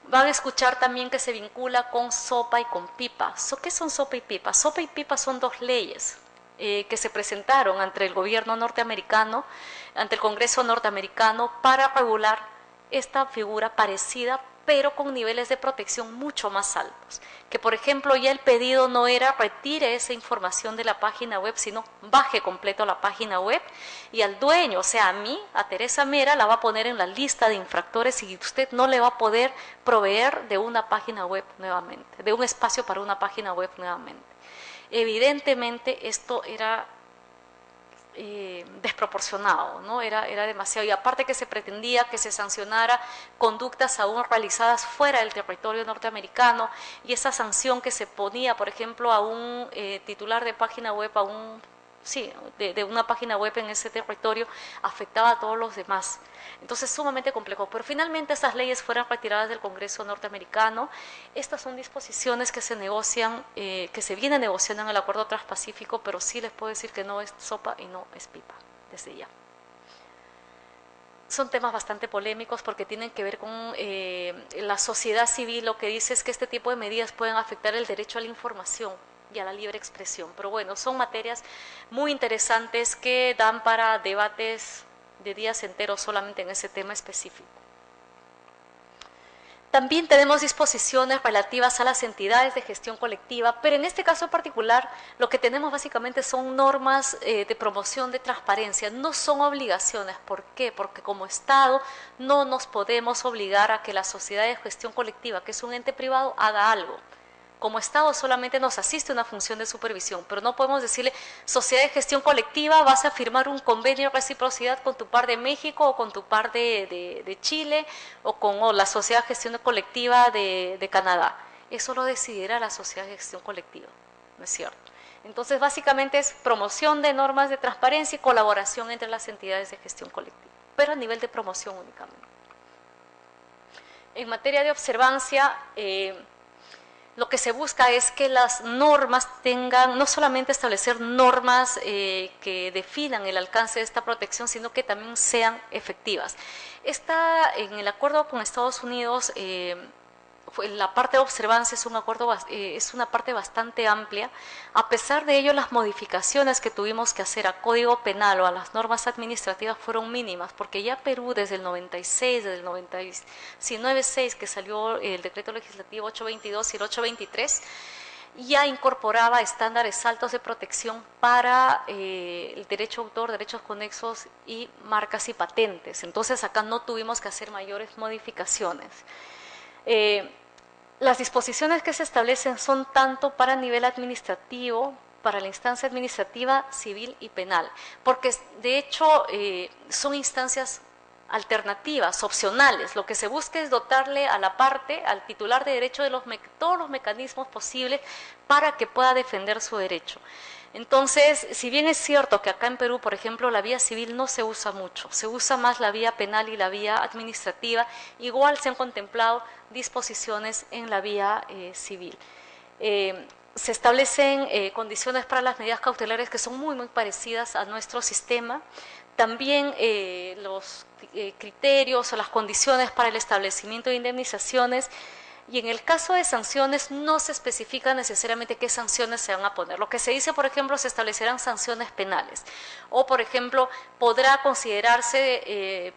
Van a escuchar también que se vincula con sopa y con pipa. ¿Qué son sopa y pipa? Sopa y pipa son 2 leyes que se presentaron ante el gobierno norteamericano, ante el Congreso norteamericano, para regular esta figura parecida, pero con niveles de protección mucho más altos. Que, por ejemplo, ya el pedido no era retire esa información de la página web, sino baje completo la página web y al dueño, o sea, a mí, a Teresa Mera, la va a poner en la lista de infractores y usted no le va a poder proveer de una página web nuevamente, de un espacio para una página web nuevamente. Evidentemente, esto era desproporcionado, ¿no? Era demasiado, y aparte que se pretendía que se sancionara conductas aún realizadas fuera del territorio norteamericano, y esa sanción que se ponía, por ejemplo, a un titular de página web, de una página web en ese territorio, afectaba a todos los demás. Entonces, sumamente complejo. Pero finalmente estas leyes fueron retiradas del Congreso norteamericano. Estas son disposiciones que se negocian, que se vienen negociando en el Acuerdo Transpacífico, pero sí les puedo decir que no es sopa y no es pipa, desde ya. Son temas bastante polémicos porque tienen que ver con la sociedad civil. Lo que dice es que este tipo de medidas pueden afectar el derecho a la información y a la libre expresión. Pero bueno, son materias muy interesantes que dan para debates de días enteros solamente en ese tema específico. También tenemos disposiciones relativas a las entidades de gestión colectiva, pero en este caso en particular lo que tenemos básicamente son normas de promoción de transparencia, no son obligaciones. ¿Por qué? Porque como Estado no nos podemos obligar a que la sociedad de gestión colectiva, que es un ente privado, haga algo. Como Estado solamente nos asiste una función de supervisión, pero no podemos decirle, sociedad de gestión colectiva, vas a firmar un convenio de reciprocidad con tu par de México o con tu par de Chile o con la sociedad de gestión colectiva de Canadá. Eso lo decidirá la sociedad de gestión colectiva, ¿no es cierto? Entonces, básicamente es promoción de normas de transparencia y colaboración entre las entidades de gestión colectiva, pero a nivel de promoción únicamente. En materia de observancia, lo que se busca es que las normas tengan, no solamente establecer normas que definan el alcance de esta protección, sino que también sean efectivas. En el acuerdo con Estados Unidos, la parte de observancia es una parte bastante amplia. A pesar de ello, las modificaciones que tuvimos que hacer a Código Penal o a las normas administrativas fueron mínimas, porque ya Perú desde el 96, desde el 96 que salió el decreto legislativo 822 y el 823, ya incorporaba estándares altos de protección para el derecho autor, derechos conexos y marcas y patentes. Entonces acá no tuvimos que hacer mayores modificaciones. Las disposiciones que se establecen son tanto para nivel administrativo, para la instancia administrativa, civil y penal, porque de hecho son instancias alternativas, opcionales. Lo que se busca es dotarle a la parte, al titular de derecho, de todos los mecanismos posibles para que pueda defender su derecho. Entonces, si bien es cierto que acá en Perú, por ejemplo, la vía civil no se usa mucho, se usa más la vía penal y la vía administrativa, igual se han contemplado disposiciones en la vía civil. Se establecen condiciones para las medidas cautelares que son muy parecidas a nuestro sistema. También los criterios o las condiciones para el establecimiento de indemnizaciones. Y en el caso de sanciones no se especifica necesariamente qué sanciones se van a poner. Lo que se dice, por ejemplo, se establecerán sanciones penales. O, por ejemplo, podrá considerarse,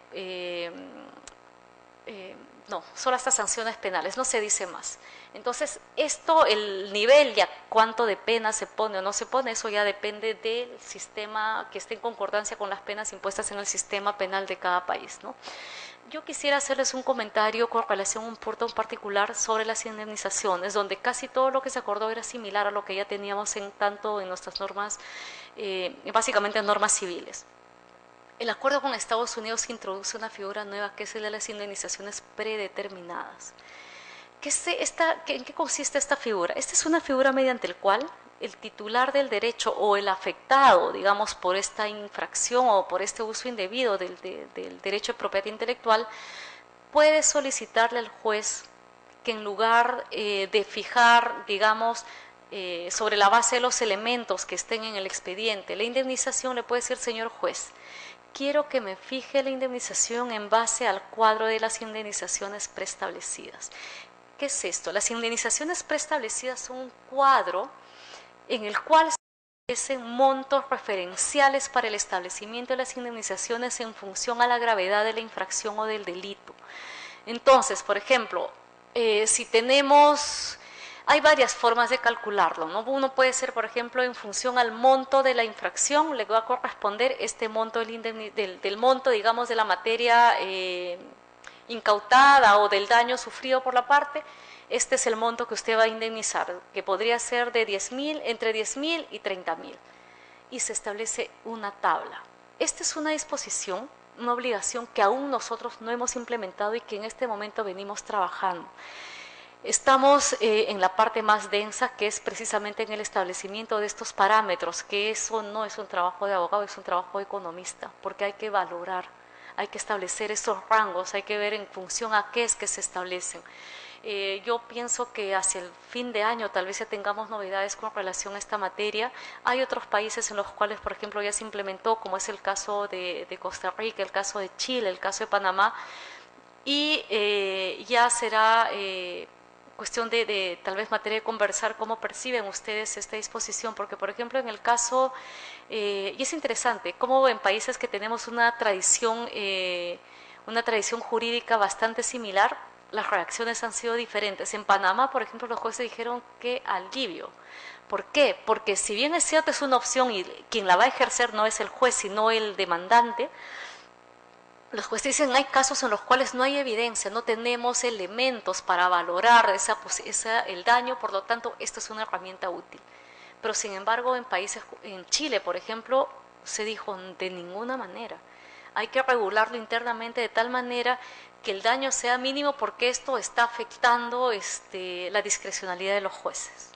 no, solo hasta sanciones penales, no se dice más. Entonces, el nivel ya cuánto de pena se pone o no se pone, eso ya depende del sistema que esté en concordancia con las penas impuestas en el sistema penal de cada país, ¿no? Yo quisiera hacerles un comentario con relación a un punto en particular sobre las indemnizaciones, donde casi todo lo que se acordó era similar a lo que ya teníamos tanto en nuestras normas, básicamente en normas civiles. El acuerdo con Estados Unidos introduce una figura nueva que es el de las indemnizaciones predeterminadas. ¿En qué consiste esta figura? Esta es una figura mediante la cual el titular del derecho o el afectado, digamos, por esta infracción o por este uso indebido del derecho de propiedad intelectual, puede solicitarle al juez que en lugar de fijar, digamos, sobre la base de los elementos que estén en el expediente, la indemnización, le puede decir: señor juez, quiero que me fije la indemnización en base al cuadro de las indemnizaciones preestablecidas. ¿Qué es esto? Las indemnizaciones preestablecidas son un cuadro en el cual se establecen montos referenciales para el establecimiento de las indemnizaciones en función a la gravedad de la infracción o del delito. Entonces, por ejemplo, hay varias formas de calcularlo, ¿no? Uno puede ser, por ejemplo, en función al monto de la infracción, le va a corresponder este monto del monto, digamos, de la materia incautada o del daño sufrido por la parte. Este es el monto que usted va a indemnizar, que podría ser de entre 10.000 y 30.000. Y se establece una tabla. Esta es una disposición, una obligación que aún nosotros no hemos implementado y que en este momento venimos trabajando. Estamos en la parte más densa, que es precisamente en el establecimiento de estos parámetros, que eso no es un trabajo de abogado, es un trabajo de economista, porque hay que valorar, hay que establecer esos rangos, hay que ver en función a qué es que se establecen. Yo pienso que hacia el fin de año tal vez ya tengamos novedades con relación a esta materia. Hay otros países en los cuales, por ejemplo, ya se implementó, como es el caso de Costa Rica, el caso de Chile, el caso de Panamá, y ya será cuestión de tal vez materia de conversar cómo perciben ustedes esta disposición, porque por ejemplo en el caso, y es interesante, cómo en países que tenemos una tradición jurídica bastante similar, las reacciones han sido diferentes. En Panamá, por ejemplo, los jueces dijeron que alivio. ¿Por qué? Porque si bien es cierto es una opción y quien la va a ejercer no es el juez, sino el demandante, los jueces dicen hay casos en los cuales no hay evidencia, no tenemos elementos para valorar el daño, por lo tanto, esta es una herramienta útil. Pero sin embargo, en Chile, por ejemplo, se dijo de ninguna manera. Hay que regularlo internamente de tal manera que el daño sea mínimo porque esto está afectando la discrecionalidad de los jueces.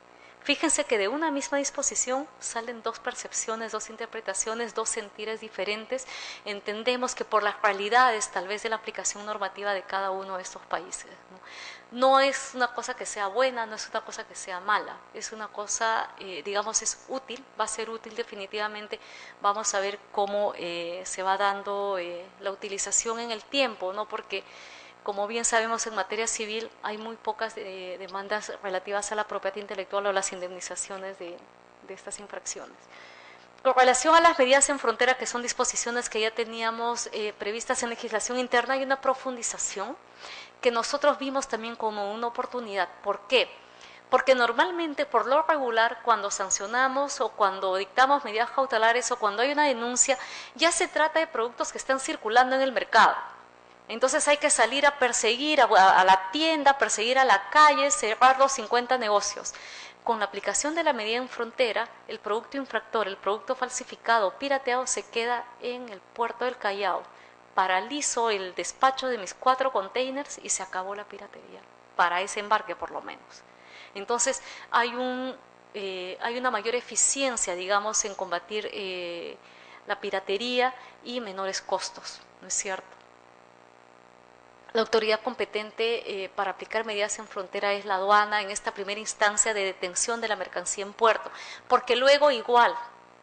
Fíjense que de una misma disposición salen dos percepciones, dos interpretaciones, dos sentires diferentes. Entendemos que por las realidades tal vez de la aplicación normativa de cada uno de estos países, no es una cosa que sea buena, no es una cosa que sea mala, es una cosa, digamos, es útil, va a ser útil definitivamente. Vamos a ver cómo se va dando la utilización en el tiempo, ¿no? Porque como bien sabemos, en materia civil hay muy pocas demandas relativas a la propiedad intelectual o las indemnizaciones de estas infracciones. Con relación a las medidas en frontera, que son disposiciones que ya teníamos previstas en legislación interna, hay una profundización que nosotros vimos también como una oportunidad. ¿Por qué? Porque normalmente, por lo regular, cuando sancionamos o cuando dictamos medidas cautelares o cuando hay una denuncia, ya se trata de productos que están circulando en el mercado. Entonces hay que salir a perseguir a la tienda, perseguir a la calle, cerrar los 50 negocios. Con la aplicación de la medida en frontera, el producto infractor, el producto falsificado, pirateado, se queda en el puerto del Callao. Paralizo el despacho de mis 4 containers y se acabó la piratería, para ese embarque por lo menos. Entonces hay una mayor eficiencia, digamos, en combatir la piratería y menores costos, ¿no es cierto? La autoridad competente para aplicar medidas en frontera es la aduana en esta primera instancia de detención de la mercancía en puerto, porque luego igual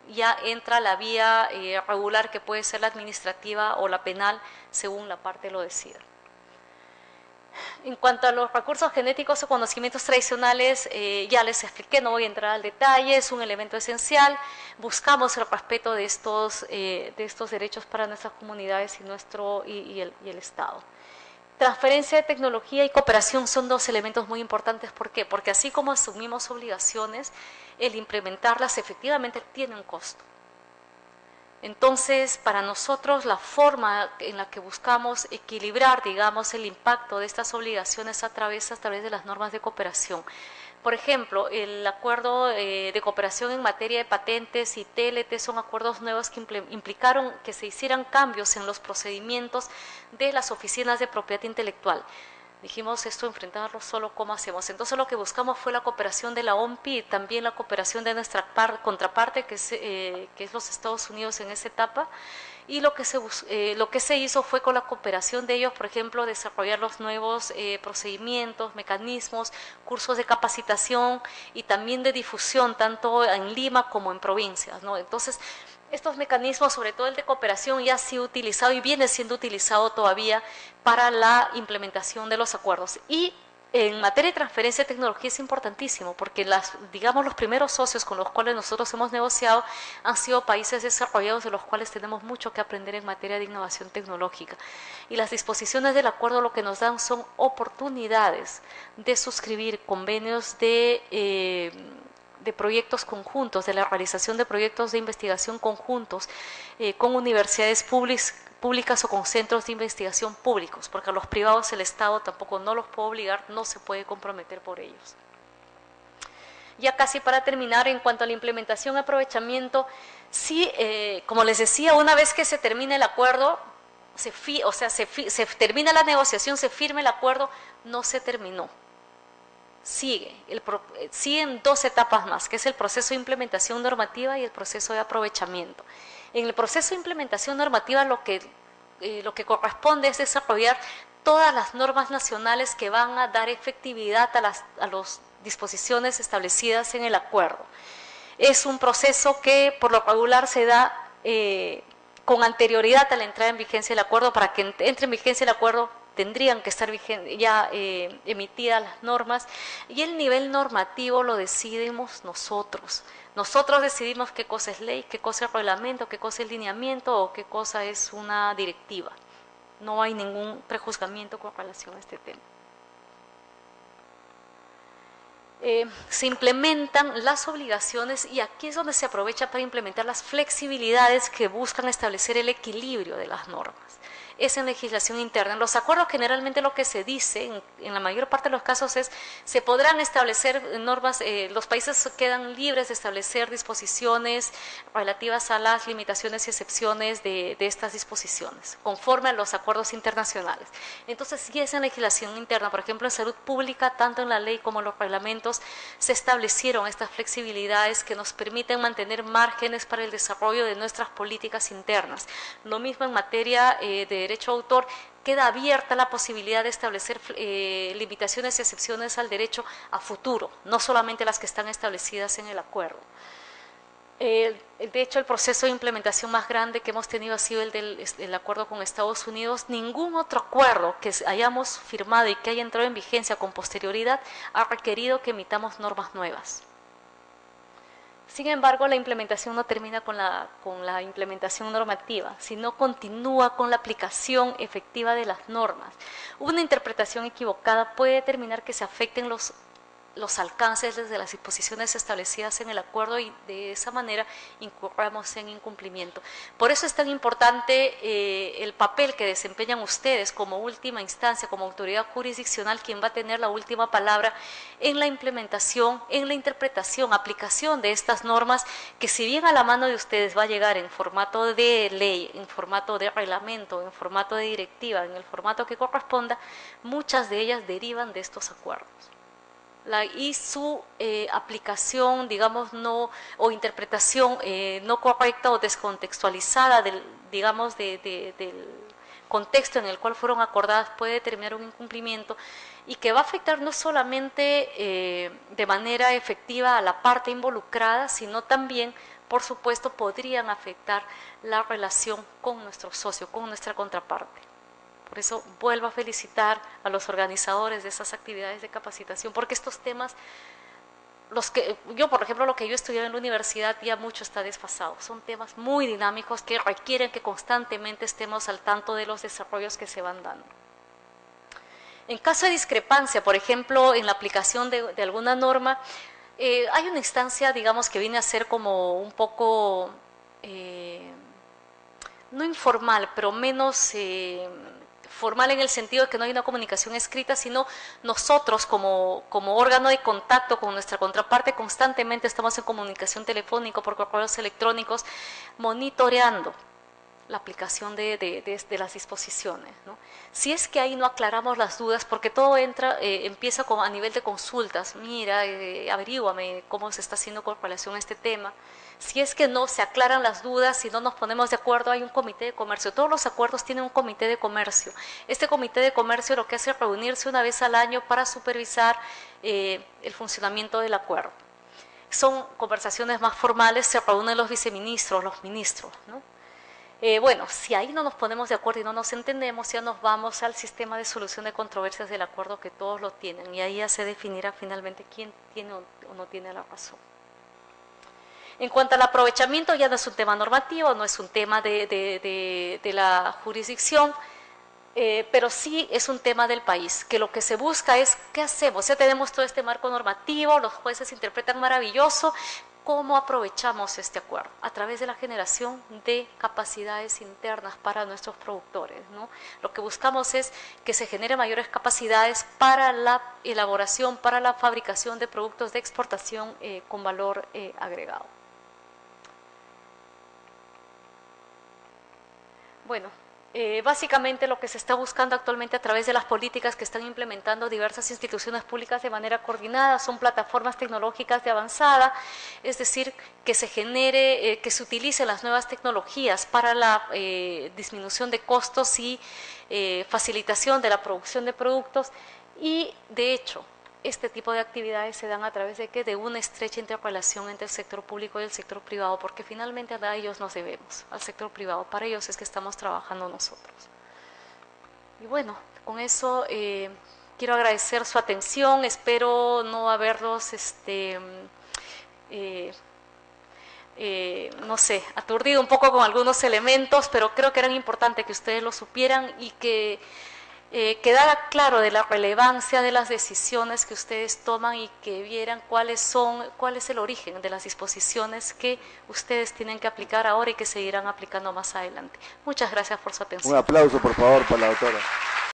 ya entra la vía regular, que puede ser la administrativa o la penal, según la parte lo decida. En cuanto a los recursos genéticos o conocimientos tradicionales, ya les expliqué, no voy a entrar al detalle, es un elemento esencial. Buscamos el respeto de estos derechos para nuestras comunidades y el Estado. Transferencia de tecnología y cooperación son dos elementos muy importantes. ¿Por qué? Porque así como asumimos obligaciones, el implementarlas efectivamente tiene un costo. Entonces, para nosotros, la forma en la que buscamos equilibrar, digamos, el impacto de estas obligaciones a través de las normas de cooperación. Por ejemplo, el acuerdo de cooperación en materia de patentes y TLT son acuerdos nuevos que implicaron que se hicieran cambios en los procedimientos de las oficinas de propiedad intelectual. Dijimos esto, enfrentarlo solo, ¿cómo hacemos? Entonces lo que buscamos fue la cooperación de la OMPI y también la cooperación de nuestra contraparte, que es los Estados Unidos en esa etapa. Y lo que se hizo fue, con la cooperación de ellos, por ejemplo, desarrollar los nuevos procedimientos, mecanismos, cursos de capacitación y también de difusión, tanto en Lima como en provincias, ¿no? Entonces, estos mecanismos, sobre todo el de cooperación, ya ha sido utilizado y viene siendo utilizado todavía para la implementación de los acuerdos. Y en materia de transferencia de tecnología es importantísimo, porque digamos, los primeros socios con los cuales nosotros hemos negociado han sido países desarrollados, de los cuales tenemos mucho que aprender en materia de innovación tecnológica. Y las disposiciones del acuerdo lo que nos dan son oportunidades de suscribir convenios de proyectos conjuntos, de la realización de proyectos de investigación conjuntos con universidades públicas o con centros de investigación públicos, porque a los privados el Estado tampoco no los puede obligar, no se puede comprometer por ellos. Ya casi para terminar, en cuanto a la implementación y aprovechamiento, sí, como les decía, una vez que se termine el acuerdo, se termina la negociación, se firma el acuerdo, no se terminó. Siguen 2 etapas más, que es el proceso de implementación normativa y el proceso de aprovechamiento. En el proceso de implementación normativa lo que corresponde es desarrollar todas las normas nacionales que van a dar efectividad a las disposiciones establecidas en el acuerdo. Es un proceso que por lo regular se da con anterioridad a la entrada en vigencia del acuerdo. Para que entre en vigencia el acuerdo tendrían que estar ya emitidas las normas, y el nivel normativo lo decidimos nosotros. Nosotros decidimos qué cosa es ley, qué cosa es reglamento, qué cosa es lineamiento o qué cosa es una directiva. No hay ningún prejuzgamiento con relación a este tema. Se implementan las obligaciones, y aquí es donde se aprovecha para implementar las flexibilidades que buscan establecer el equilibrio de las normas. es en legislación interna. En los acuerdos generalmente lo que se dice, en la mayor parte de los casos, es se podrán establecer normas, los países quedan libres de establecer disposiciones relativas a las limitaciones y excepciones de estas disposiciones, conforme a los acuerdos internacionales. Entonces, si es en legislación interna, por ejemplo, en salud pública, tanto en la ley como en los reglamentos, se establecieron estas flexibilidades que nos permiten mantener márgenes para el desarrollo de nuestras políticas internas. Lo mismo en materia de derecho a autor, queda abierta la posibilidad de establecer limitaciones y excepciones al derecho a futuro, no solamente las que están establecidas en el acuerdo. De hecho, el proceso de implementación más grande que hemos tenido ha sido el del acuerdo con Estados Unidos. Ningún otro acuerdo que hayamos firmado y que haya entrado en vigencia con posterioridad ha requerido que emitamos normas nuevas. Sin embargo, la implementación no termina con la implementación normativa, sino continúa con la aplicación efectiva de las normas. Una interpretación equivocada puede determinar que se afecten los alcances desde las disposiciones establecidas en el acuerdo y de esa manera incurramos en incumplimiento. Por eso es tan importante el papel que desempeñan ustedes como última instancia, como autoridad jurisdiccional, quien va a tener la última palabra en la implementación, en la interpretación, aplicación de estas normas, que si bien a la mano de ustedes va a llegar en formato de ley, en formato de reglamento, en formato de directiva, en el formato que corresponda, muchas de ellas derivan de estos acuerdos. Y su aplicación, digamos, o interpretación no correcta o descontextualizada del contexto en el cual fueron acordadas puede determinar un incumplimiento y que va a afectar no solamente de manera efectiva a la parte involucrada, sino también, por supuesto, podrían afectar la relación con nuestro socio, con nuestra contraparte. Por eso vuelvo a felicitar a los organizadores de esas actividades de capacitación, porque estos temas, por ejemplo, lo que yo estudié en la universidad ya mucho está desfasado. Son temas muy dinámicos que requieren que constantemente estemos al tanto de los desarrollos que se van dando. En caso de discrepancia, por ejemplo, en la aplicación de alguna norma, hay una instancia, digamos, que viene a ser como un poco, no informal, pero menos formal en el sentido de que no hay una comunicación escrita, sino nosotros como órgano de contacto con nuestra contraparte constantemente estamos en comunicación telefónica por correos electrónicos, monitoreando la aplicación de las disposiciones, ¿no? Si es que ahí no aclaramos las dudas, porque todo empieza a nivel de consultas, mira, averíguame cómo se está haciendo con relación a este tema. Si es que no se aclaran las dudas, si no nos ponemos de acuerdo, hay un comité de comercio. Todos los acuerdos tienen un comité de comercio. Este comité de comercio lo que hace es reunirse una vez al año para supervisar el funcionamiento del acuerdo. Son conversaciones más formales, se reúnen los viceministros, los ministros, ¿no? Bueno, si ahí no nos ponemos de acuerdo y no nos entendemos, ya nos vamos al sistema de solución de controversias del acuerdo que todos lo tienen y ahí ya se definirá finalmente quién tiene o no tiene la razón. En cuanto al aprovechamiento, ya no es un tema normativo, no es un tema de la jurisdicción, pero sí es un tema del país, que lo que se busca es, ¿qué hacemos? Ya tenemos todo este marco normativo, los jueces interpretan maravilloso, ¿cómo aprovechamos este acuerdo? A través de la generación de capacidades internas para nuestros productores, ¿no? Lo que buscamos es que se generen mayores capacidades para la elaboración, para la fabricación de productos de exportación con valor agregado. Bueno, básicamente lo que se está buscando actualmente a través de las políticas que están implementando diversas instituciones públicas de manera coordinada son plataformas tecnológicas de avanzada, es decir, que se genere, que se utilicen las nuevas tecnologías para la disminución de costos y facilitación de la producción de productos y, de hecho, este tipo de actividades se dan a través de una estrecha interrelación entre el sector público y el sector privado, porque finalmente a ellos nos debemos, al sector privado, para ellos es que estamos trabajando nosotros. Y bueno, con eso quiero agradecer su atención, espero no haberlos, no sé, aturdido un poco con algunos elementos, pero creo que eran importantes que ustedes lo supieran y que quedara claro de la relevancia de las decisiones que ustedes toman y que vieran cuál es el origen de las disposiciones que ustedes tienen que aplicar ahora y que seguirán aplicando más adelante. Muchas gracias por su Un atención. aplauso, por favor, para la doctora.